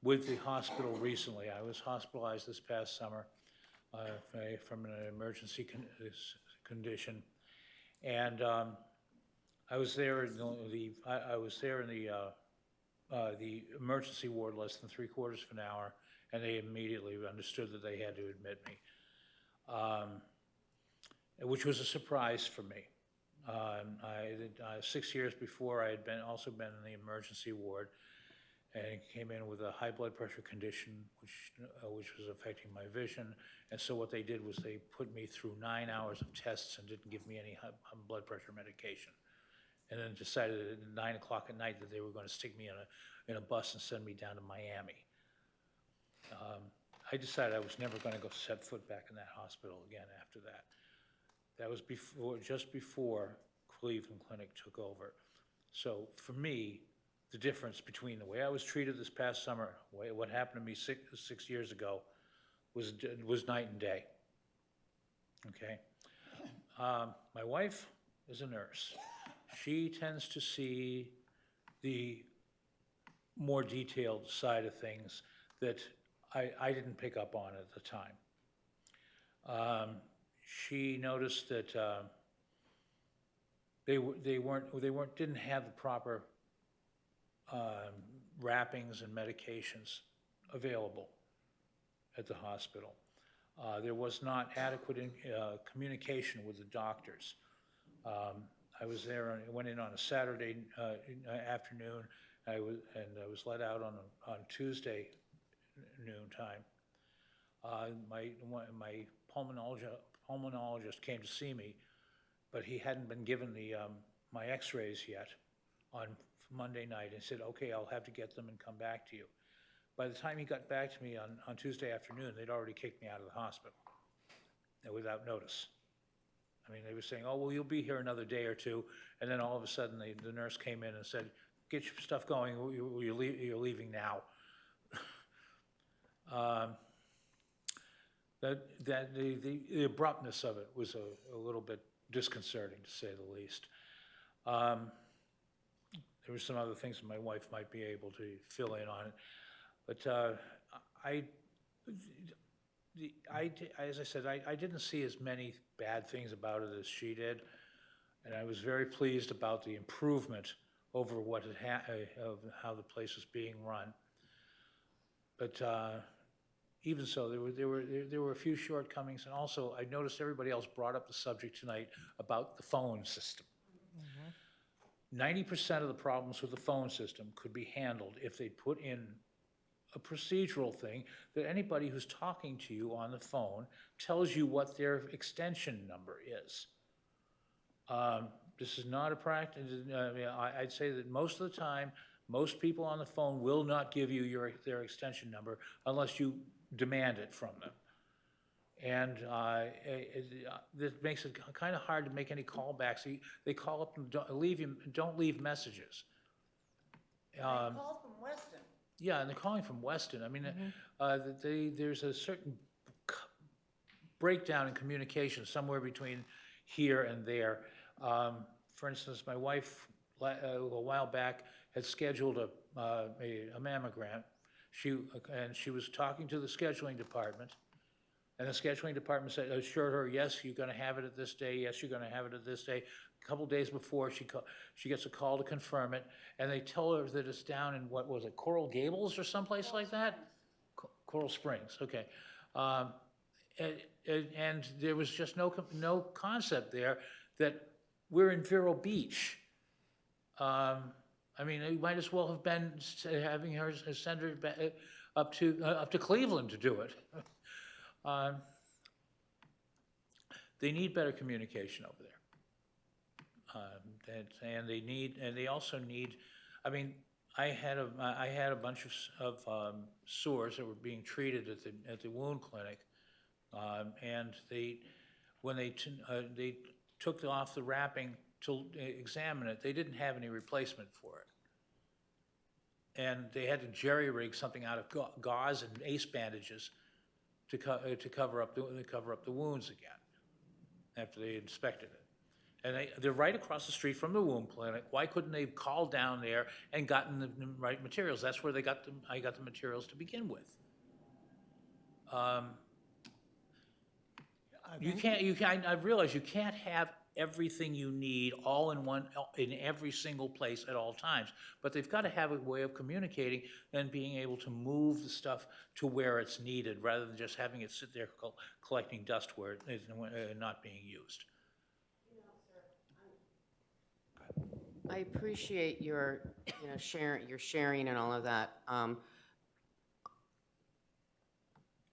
with the hospital recently, I was hospitalized this past summer from an emergency condition, and I was there in the emergency ward less than 3/4 of an hour, and they immediately understood that they had to admit me, which was a surprise for me. 6 years before, I had also been in the emergency ward and came in with a high blood pressure condition, which was affecting my vision. And so what they did was they put me through 9 hours of tests and didn't give me any blood pressure medication. And then decided at 9 o'clock at night that they were going to stick me in a bus and send me down to Miami. I decided I was never going to go set foot back in that hospital again after that. That was just before Cleveland Clinic took over. So for me, the difference between the way I was treated this past summer, what happened to me six years ago, was night and day. Okay? My wife is a nurse. She tends to see the more detailed side of things that I didn't pick up on at the time. She noticed that didn't have the proper wrappings and medications available at the hospital. There was not adequate communication with the doctors. I was there, I went in on a Saturday afternoon, I was let out on Tuesday noon time. My pulmonologist came to see me, but he hadn't been given my x-rays yet on Monday night, and said, okay, I'll have to get them and come back to you. By the time he got back to me on Tuesday afternoon, they'd already kicked me out of the hospital without notice. I mean, they were saying, oh, well, you'll be here another day or two, and then all of a sudden, the nurse came in and said, get your stuff going, you're leaving now. The abruptness of it was a little bit disconcerting, to say the least. There were some other things that my wife might be able to fill in on, but as I said, I didn't see as many bad things about it as she did, and I was very pleased about the improvement over what of how the place was being run. But even so, there were a few shortcomings, and also I noticed everybody else brought up the subject tonight about the phone system. 90% of the problems with the phone system could be handled if they put in a procedural thing that anybody who's talking to you on the phone tells you what their extension number is. This is not a practice. I'd say that most of the time, most people on the phone will not give you their extension number unless you demand it from them. And that makes it kind of hard to make any callbacks. They call up and don't leave messages. They called from Weston. Yeah, and they're calling from Weston. I mean, there's a certain breakdown in communication somewhere between here and there. For instance, my wife, a while back, had scheduled a mammogram. She was talking to the scheduling department, and the scheduling department assured her, yes, you're going to have it at this day, yes, you're going to have it at this day. A couple days before, she gets a call to confirm it, and they tell her that it's down in, what was it, Coral Gables or someplace like that? Coral Springs, okay. And there was just no concept there that we're in Vero Beach. I mean, you might as well have been having her send her up to Cleveland to do it. They need better communication over there. And they also need, I mean, I had a bunch of sores that were being treated at the wound clinic, and when they took off the wrapping to examine it, they didn't have any replacement for it, and they had to jerry-rig something out of gauze and ace bandages to cover up the wounds again after they inspected it. And they're right across the street from the wound clinic. Why couldn't they have called down there and gotten the right materials? That's where I got the materials to begin with. I realize you can't have everything you need all in every single place at all times, but they've got to have a way of communicating and being able to move the stuff to where it's needed rather than just having it sit there collecting dust where it's not being used. I appreciate your sharing and all of that.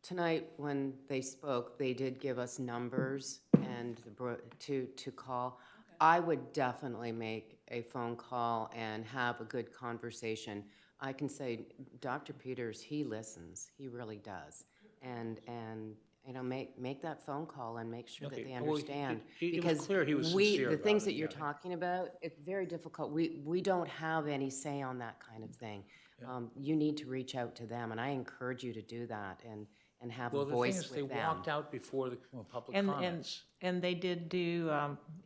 Tonight, when they spoke, they did give us numbers and to call. Okay. I would definitely make a phone call and have a good conversation. I can say, Dr. Peters, he listens. He really does. And you know, make that phone call and make sure that they understand. It was clear he was sincere the about things it, that you're yeah. talking about, it's very difficult. We don't have any say on that kind of thing. Yeah. You need to reach out to them, and I encourage you to do that and have a voice with them. Well, the thing is, they walked out before the public comments. And they did do,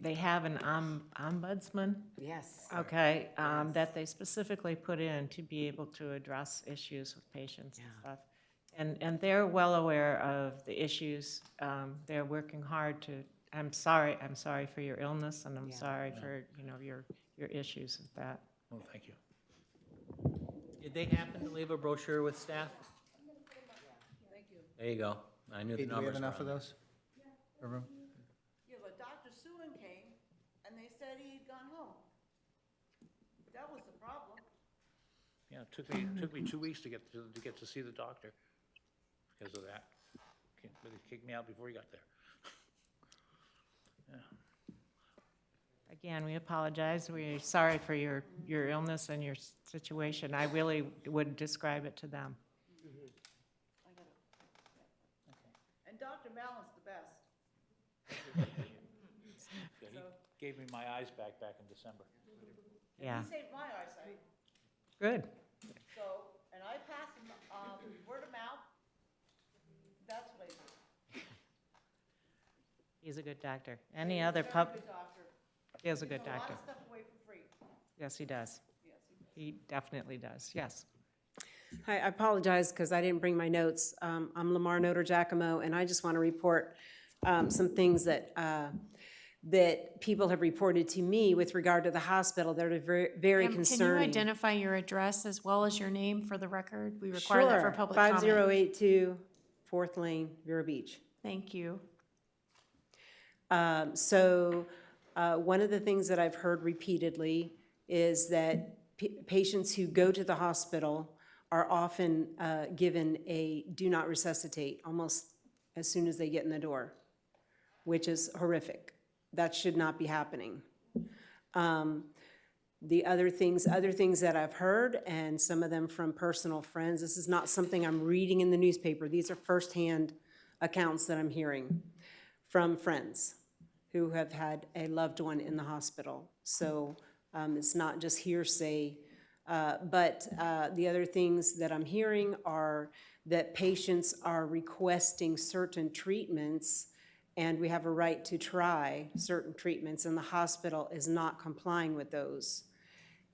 they have an ombudsman, Yes. okay, that they specifically put in to be able to address issues with patients and stuff. And they're well aware of the issues. They're working hard to, I'm sorry for your illness, and I'm sorry for, your issues with that. Well, thank you. Did they happen to leave a brochure with staff? Thank you. There you go. I knew the Do we numbers have enough were of on those? Everyone? Yeah, but Dr. Sewin came, and they said he'd gone home. That was the problem. Yeah, it took me 2 weeks to get to see the doctor because of that. But he kicked me out before he got there. Yeah. Again, we apologize. We're sorry for your illness and your situation. I really would describe it to them. I got it. And Dr. Mallon's the best. gave me my eyes back in December. Yeah, saved my eyesight, good. so, and I pass them, word of mouth, that's what I do. He's a good doctor. Any other pub, Good doctor. he is a good Gives a lot doctor. of stuff away for free. Yes, he does. He definitely does, yes. Hi, I apologize because I didn't bring my notes. I'm Lamar Noter Giacomo, and I just want to report some things that, that people have reported to me with regard to the hospital that are very, very Ma'am, concerning. Can you identify your address as well as your name for the record? We require that for public comment. 5082 4th Lane, Vero Beach. Thank you. One of the things that I've heard repeatedly is that patients who go to the hospital are often given a do not resuscitate almost as soon as they get in the door, which is horrific. That should not be happening. The other things that I've heard, and some of them from personal friends, this is not something I'm reading in the newspaper. These are firsthand accounts that I'm hearing from friends who have had a loved one in the hospital. So it's not just hearsay. But the other things that I'm hearing are that patients are requesting certain treatments, and we have a right to try certain treatments, and the hospital is not complying with those.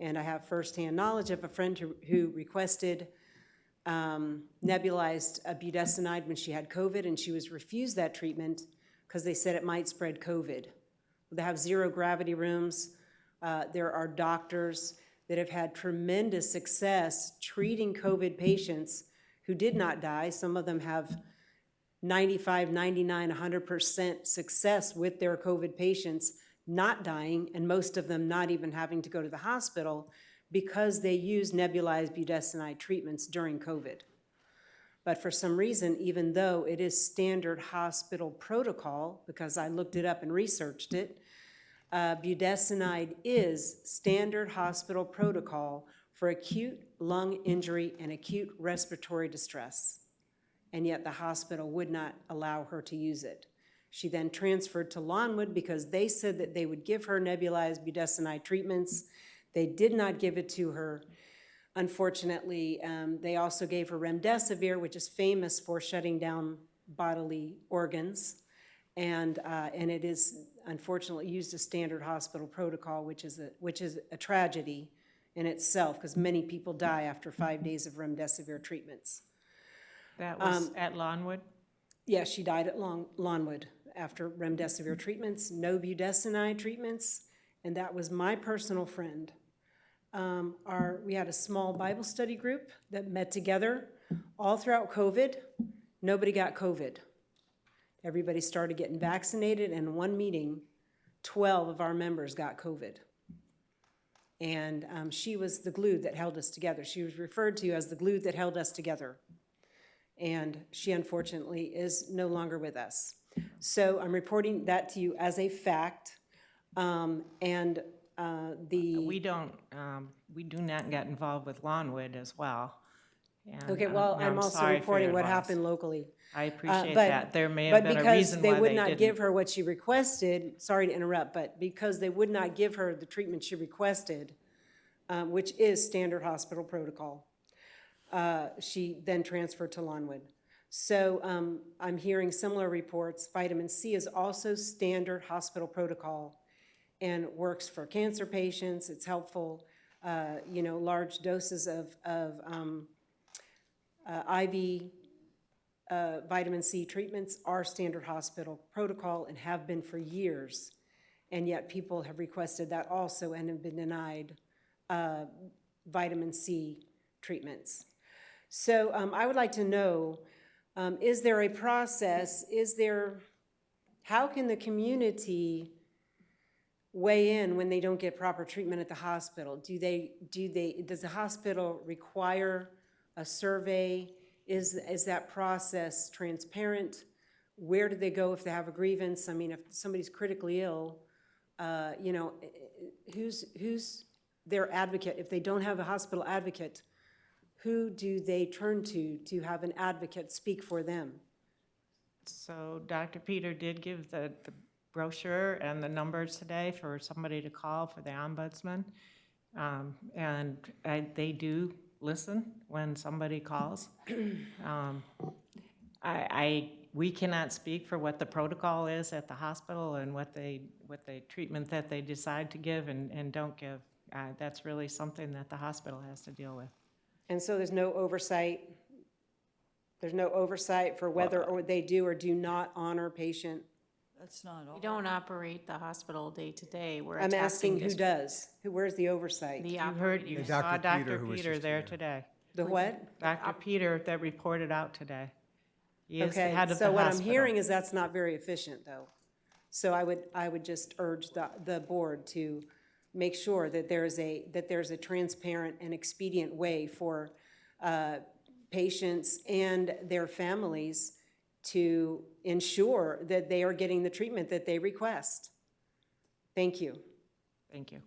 And I have firsthand knowledge of a friend who requested nebulized budesonide when she had COVID, and she was refused that treatment because they said it might spread COVID. They have zero gravity rooms. There are doctors that have had tremendous success treating COVID patients who did not die. Some of them have 95, 99, 100% success with their COVID patients not dying, and most of them not even having to go to the hospital because they use nebulized budesonide treatments during COVID. But for some reason, even though it is standard hospital protocol, because I looked it up and researched it, budesonide is standard hospital protocol for acute lung injury and acute respiratory distress. And yet the hospital would not allow her to use it. She then transferred to Lawnwood because they said that they would give her nebulized budesonide treatments. They did not give it to her. Unfortunately, they also gave her remdesivir, which is famous for shutting down bodily organs. And it is unfortunately used as standard hospital protocol, which is a tragedy in itself, because many people die after 5 days of remdesivir treatments. That was at Lawnwood? Yeah, she died at Lawnwood after remdesivir treatments, no budesonide treatments, and that was my personal friend. We had a small Bible study group that met together all throughout COVID. Nobody got COVID. Everybody started getting vaccinated, and in one meeting, 12 of our members got COVID. And she was the glue that held us together. She was referred to as the glue that held us together. And she unfortunately is no longer with us. So I'm reporting that to you as a fact. We do not get involved with Lawnwood as well. And, Okay, well, I'm also sorry for reporting your what loss. happened locally. I appreciate But- that. There may have been a reason why But because they would not give didn't. her what she requested, sorry to interrupt, but because they would not give her the treatment she requested, which is standard hospital protocol, she then transferred to Lawnwood. So I'm hearing similar reports. Vitamin C is also standard hospital protocol and works for cancer patients. It's helpful. Large doses of IV vitamin C treatments are standard hospital protocol and have been for years. And yet people have requested that also and have been denied vitamin C treatments. So I would like to know, is there a process, how can the community weigh in when they don't get proper treatment at the hospital? Does the hospital require a survey? Is that process transparent? Where do they go if they have a grievance? I mean, if somebody's critically ill, who's their advocate? If they don't have a hospital advocate, who do they turn to have an advocate speak for them? So Dr. Peter did give the brochure and the numbers today for somebody to call for the ombudsman. And they do listen when somebody calls. We cannot speak for what the protocol is at the hospital and what the treatment that they decide to give and don't give. That's really something that the hospital has to deal with. And so there's no oversight? There's no oversight for whether or they do or do not honor patient? That's not all. We don't operate the hospital day-to-day. We're a I'm taxing asking who district. does? Where's the oversight? The You heard, operating you district. saw Dr. Peter, Dr. who was Peter just there here. today. The what? Dr. Peter that reported out today. He is the Okay, head of the so what I'm hospital. hearing is that's not very efficient, though. So I would just urge the board to make sure that there's a transparent and expedient way for patients and their families to ensure that they are getting the treatment that they request. Thank you. Thank you.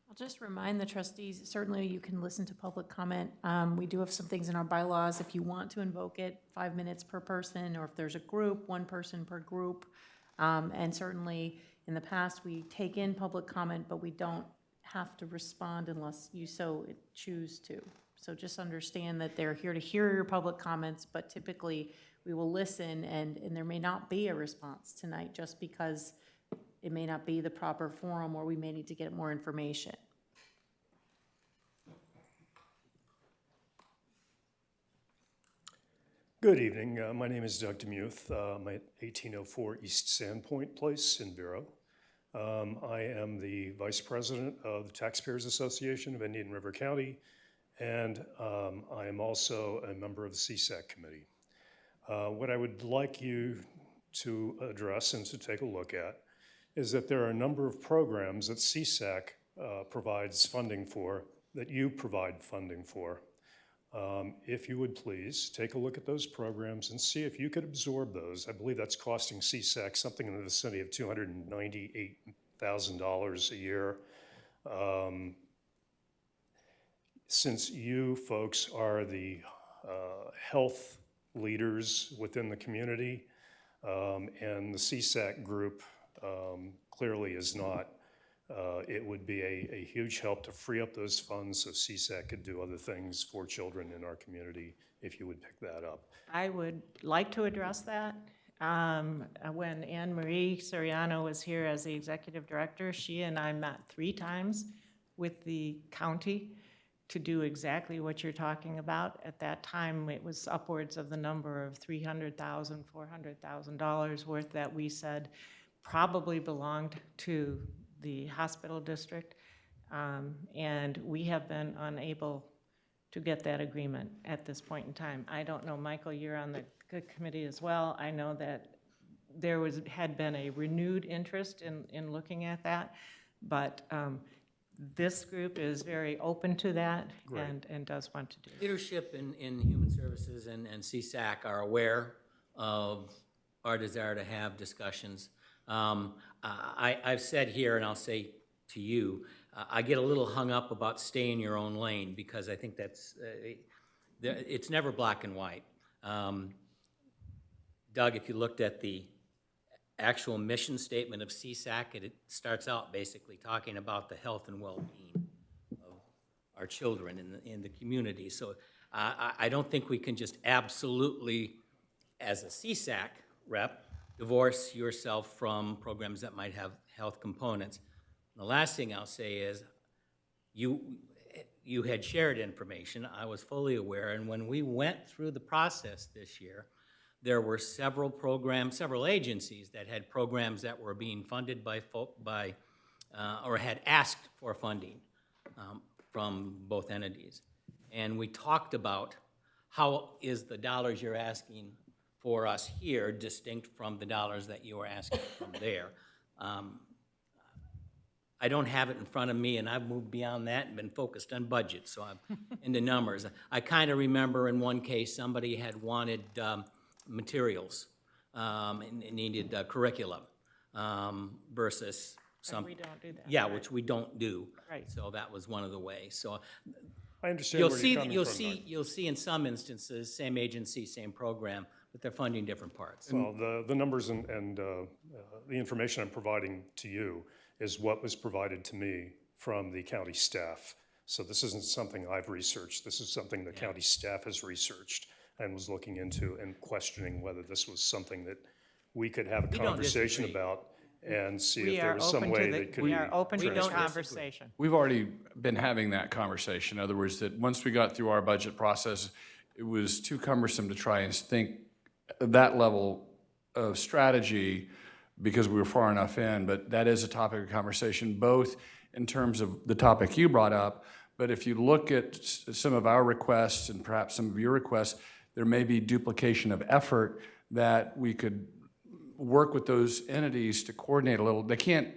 I'll just remind the trustees, certainly you can listen to public comment. We do have some things in our bylaws, if you want to invoke it, 5 minutes per person, or if there's a group, 1 person per group. And certainly, in the past, we take in public comment, but we don't have to respond unless you so choose to. So just understand that they're here to hear your public comments, but typically, we will listen, and there may not be a response tonight, just because it may not be the proper forum, or we may need to get more information. Good evening. My name is Doug Demuth. I'm at 1804 East Sandpoint Place in Vero. I am the Vice President of the Taxpayers Association of Indian River County, and I am also a member of the CSAC Committee. What I would like you to address and to take a look at is that there are a number of programs that CSAC provides funding for, that you provide funding for. If you would please, take a look at those programs and see if you could absorb those. I believe that's costing CSAC something in the vicinity of $298,000 a year. Since you folks are the health leaders within the community, and the CSAC group clearly is not, it would be a huge help to free up those funds so CSAC could do other things for children in our community, if you would pick that up. I would like to address that. When Anne Marie Soriano was here as the executive director, she and I met 3 times with the county to do exactly what you're talking about. At that time, it was upwards of the number of $300,000, $400,000 worth that we said probably belonged to the hospital district. And we have been unable to get that agreement at this point in time. I don't know, Michael, you're on the committee as well. I know that there had been a renewed interest in looking at that, but this group is very open to that and does want to do it. Leadership in Human Services and CSAC are aware of our desire to have discussions. I've said here, and I'll say to you, I get a little hung up about stay in your own lane, because I think that's, it's never black and white. Doug, if you looked at the actual mission statement of CSAC, it starts out basically talking about the health and well-being of our children in the community. So I don't think we can just absolutely, as a CSAC rep, divorce yourself from programs that might have health components. And the last thing I'll say is, you had shared information. I was fully aware, and when we went through the process this year, there were several programs, several agencies that had programs that were being funded by or had asked for funding from both entities. And we talked about how is the dollars you're asking for us here distinct from the dollars that you are asking from there. I don't have it in front of me, and I've moved beyond that and been focused on budget, so I'm into numbers. I kind of remember in one case, somebody had wanted materials and needed curriculum versus some. We don't do that. Yeah, which we don't do. Right. So that was one of the ways. So I understand where you're coming from. You'll see in some instances, same agency, same program, but they're funding different parts. Well, the numbers and the information I'm providing to you is what was provided to me from the county staff. So this isn't something I've researched. This is something the county staff has researched and was looking into and questioning whether this was something that we could have a We don't conversation disagree. about and see We if there are was some open way to that could we be are open to the transferred. conversation. We've already been having that conversation. In other words, that once we got through our budget process, it was too cumbersome to try and think that level of strategy because we were far enough in. But that is a topic of conversation, both in terms of the topic you brought up, but if you look at some of our requests and perhaps some of your requests, there may be duplication of effort that we could work with those entities to coordinate a little. They can't,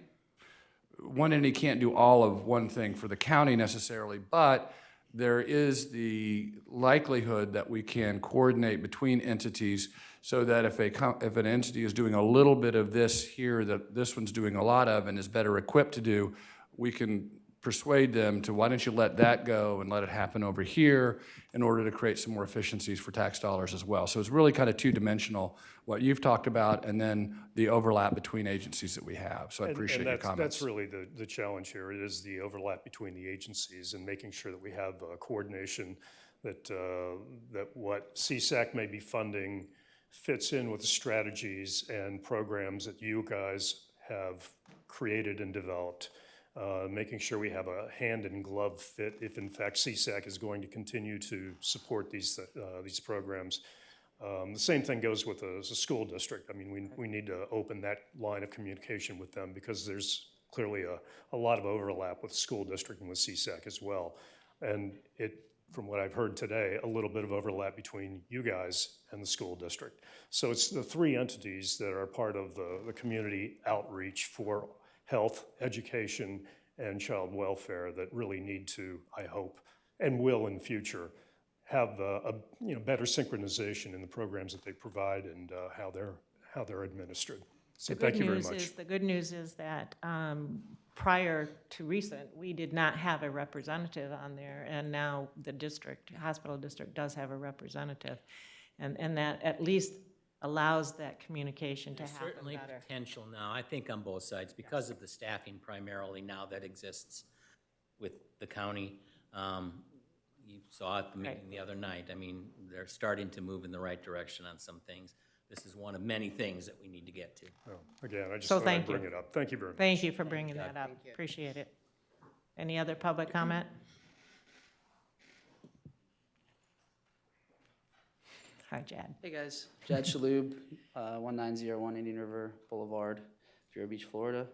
one entity can't do all of one thing for the county necessarily, but there is the likelihood that we can coordinate between entities so that if an entity is doing a little bit of this here that this one's doing a lot of and is better equipped to do, we can persuade them to, why don't you let that go and let it happen over here in order to create some more efficiencies for tax dollars as well. So it's really kind of two-dimensional, what you've talked about, and then the overlap between agencies that we have. So I appreciate your comments. That's really the challenge here. It is the overlap between the agencies and making sure that we have coordination, that what CSAC may be funding fits in with the strategies and programs that you guys have created and developed. Making sure we have a hand-in-glove fit if in fact CSAC is going to continue to support these programs. The same thing goes with the school district. I mean, we need to open that line of communication with them because there's clearly a lot of overlap with the school district and with CSAC as well. And from what I've heard today, a little bit of overlap between you guys and the school district. So it's the three entities that are part of the community outreach for health, education, and child welfare that really need to, I hope, and will in future, have a better synchronization in the programs that they provide and how they're administered. So thank you very much. The good news is that prior to recent, we did not have a representative on there, and now the hospital district does have a representative. And that at least allows that communication to There's happen certainly better. potential now, I think on both sides, because of the staffing primarily now that exists with the county. You saw at the meeting the other night, I mean, they're starting to move in the right direction on some things. This is one of many things that we need to get to. Well, again, I just So thought I'd thank you. bring it up. Thank you very much. Thank you for bringing that up. Appreciate it. Any other public comment? Hi, Jad. Hey guys, Jad Shaloub, 1901 Indian River Boulevard, Vero Beach, Florida.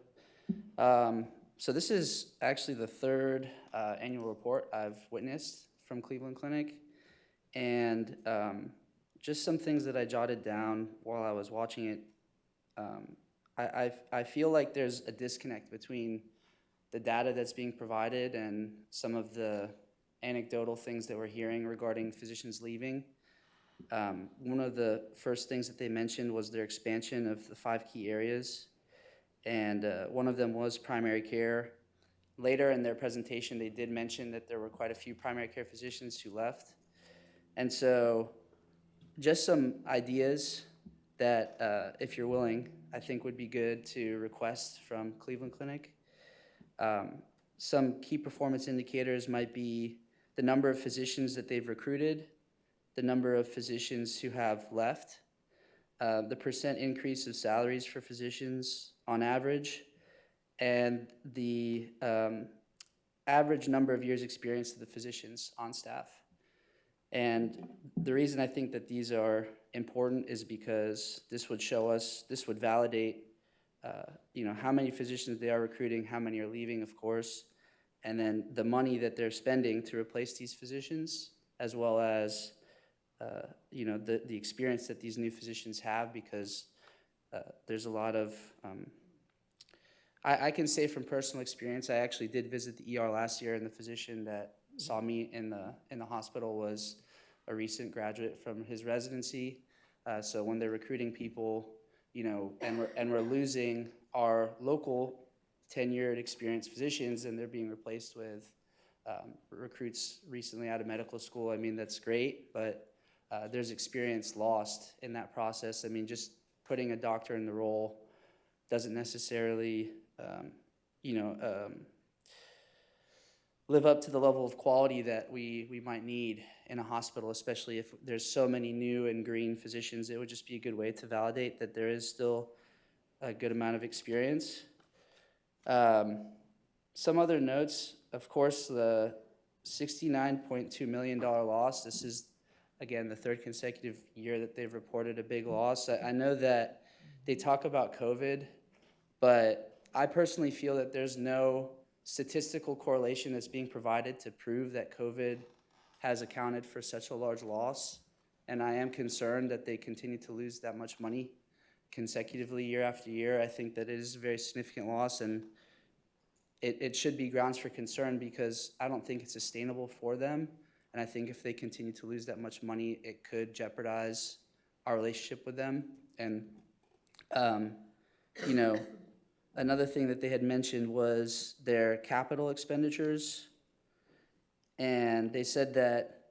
So this is actually the third annual report I've witnessed from Cleveland Clinic. And just some things that I jotted down while I was watching it. I feel like there's a disconnect between the data that's being provided and some of the anecdotal things that we're hearing regarding physicians leaving. One of the first things that they mentioned was their expansion of the 5 key areas, and one of them was primary care. Later in their presentation, they did mention that there were quite a few primary care physicians who left. And so just some ideas that, if you're willing, I think would be good to request from Cleveland Clinic. Some key performance indicators might be the number of physicians that they've recruited, the number of physicians who have left, the % increase of salaries for physicians on average, and the average number of years experience of the physicians on staff. And the reason I think that these are important is because this would show us, this would validate, how many physicians they are recruiting, how many are leaving, of course, and then the money that they're spending to replace these physicians, as well as the experience that these new physicians have, because there's a lot of, I can say from personal experience, I actually did visit the ER last year, and the physician that saw me in the hospital was a recent graduate from his residency. So when they're recruiting people, and we're losing our local tenured, experienced physicians, and they're being replaced with recruits recently out of medical school, I mean, that's great, but there's experience lost in that process. I mean, just putting a doctor in the role doesn't necessarily, live up to the level of quality that we might need in a hospital, especially if there's so many new and green physicians. It would just be a good way to validate that there is still a good amount of experience. Some other notes, of course, the $69.2 million loss. This is, again, the third consecutive year that they've reported a big loss. I know that they talk about COVID, but I personally feel that there's no statistical correlation that's being provided to prove that COVID has accounted for such a large loss. And I am concerned that they continue to lose that much money consecutively year after year. I think that it is a very significant loss, and it should be grounds for concern because I don't think it's sustainable for them. And I think if they continue to lose that much money, it could jeopardize our relationship with them. And, another thing that they had mentioned was their capital expenditures. And they said that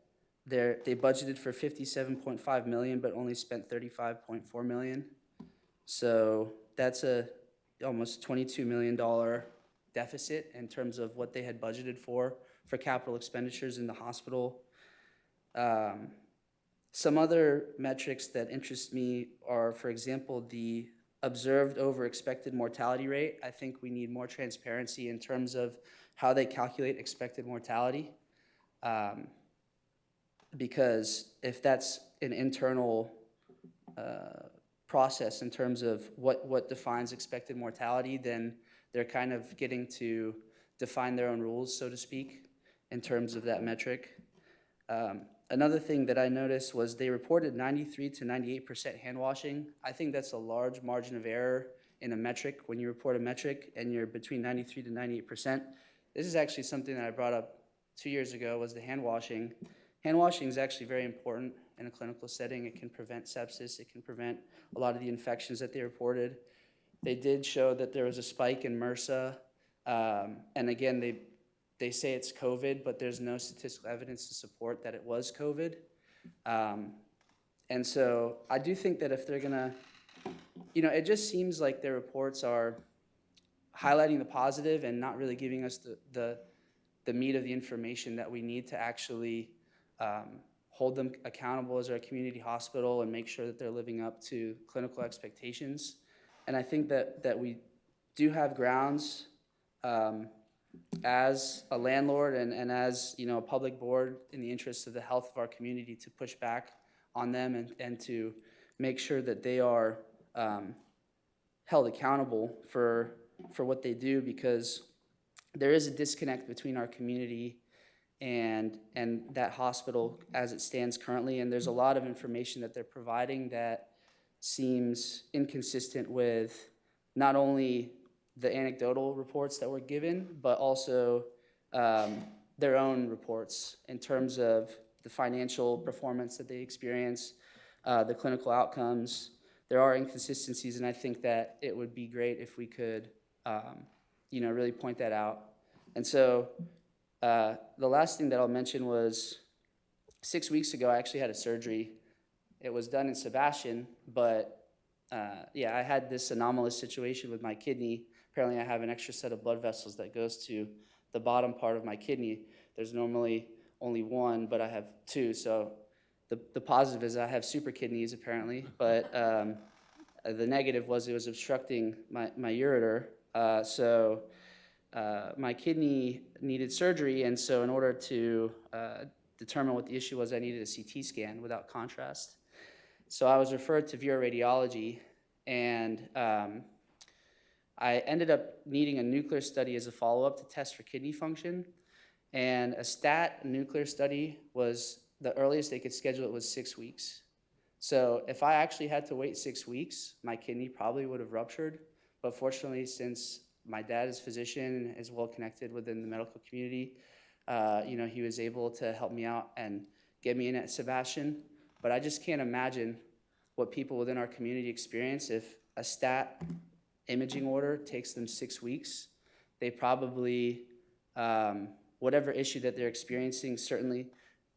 they budgeted for $57.5 million, but only spent $35.4 million. So that's a almost $22 million deficit in terms of what they had budgeted for capital expenditures in the hospital. Some other metrics that interest me are, for example, the observed over expected mortality rate. I think we need more transparency in terms of how they calculate expected mortality. Because if that's an internal process in terms of what defines expected mortality, then they're kind of getting to define their own rules, so to speak, in terms of that metric. Another thing that I noticed was they reported 93 to 98% hand washing. I think that's a large margin of error in a metric. When you report a metric and you're between 93 to 98%, this is actually something that I brought up 2 years ago, was the hand washing. Hand washing is actually very important in a clinical setting. It can prevent sepsis. It can prevent a lot of the infections that they reported. They did show that there was a spike in MRSA. And again, they say it's COVID, but there's no statistical evidence to support that it was COVID. And so I do think that if they're gonna, it just seems like their reports are highlighting the positive and not really giving us the meat of the information that we need to actually hold them accountable as our community hospital and make sure that they're living up to clinical expectations. And I think that we do have grounds as a landlord and as a public board in the interest of the health of our community to push back on them and to make sure that they are held accountable for what they do, because there is a disconnect between our community and that hospital as it stands currently, and there's a lot of information that they're providing that seems inconsistent with not only the anecdotal reports that were given, but also their own reports in terms of the financial performance that they experience, the clinical outcomes. There are inconsistencies, and I think that it would be great if we could, really point that out. And so the last thing that I'll mention was 6 weeks ago, I actually had a surgery. It was done in Sebastian, but I had this anomalous situation with my kidney. Apparently I have an extra set of blood vessels that goes to the bottom part of my kidney. There's normally only one, but I have two. So the positive is I have super kidneys apparently, but the negative was it was obstructing my ureter. So my kidney needed surgery, and so in order to determine what the issue was, I needed a CT scan without contrast. So I was referred to Vera Radiology, and I ended up needing a nuclear study as a follow-up to test for kidney function. And a stat nuclear study was the earliest they could schedule it was 6 weeks. So if I actually had to wait 6 weeks, my kidney probably would have ruptured. But fortunately, since my dad is a physician and is well connected within the medical community, he was able to help me out and get me in at Sebastian. But I just can't imagine what people within our community experience if a stat imaging order takes them 6 weeks. They probably, whatever issue that they're experiencing, certainly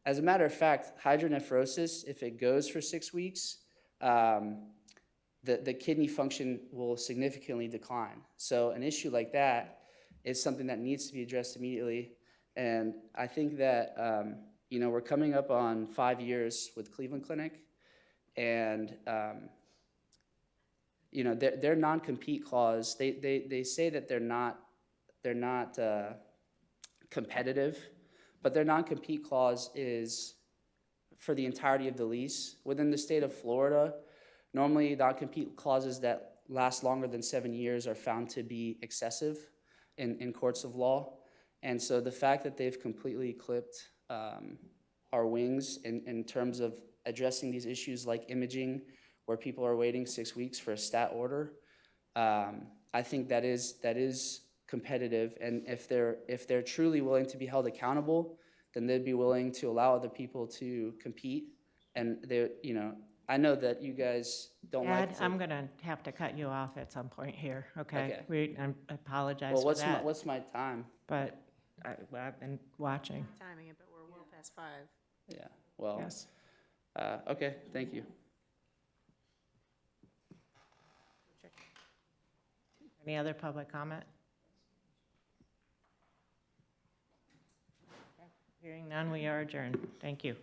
As a matter of fact, hydronephrosis, if it goes for 6 weeks, the kidney function will significantly decline. So an issue like that is something that needs to be addressed immediately. And I think that, you know, we're coming up on 5 years with Cleveland Clinic, and, you know, their non-compete clause, they say that they're not competitive, but their non-compete clause is for the entirety of the lease. Within the state of Florida, normally non-compete clauses that last longer than 7 years are found to be excessive in courts of law. And so the fact that they've completely clipped our wings in terms of addressing these issues like imaging, where people are waiting 6 weeks for a stat order, I think that is competitive. And if they're truly willing to be held accountable, then they'd be willing to allow other people to compete. And they, you know, I know that you guys don't like Ed, to. I'm gonna have to cut you off at some point here, okay? Okay. I apologize Well, for that. what's my time? But I've been watching. Timing it, but we're well past 5. Yeah. Well. Yes. Okay. Thank you. Any other public comment? Hearing none, we are adjourned. Thank you.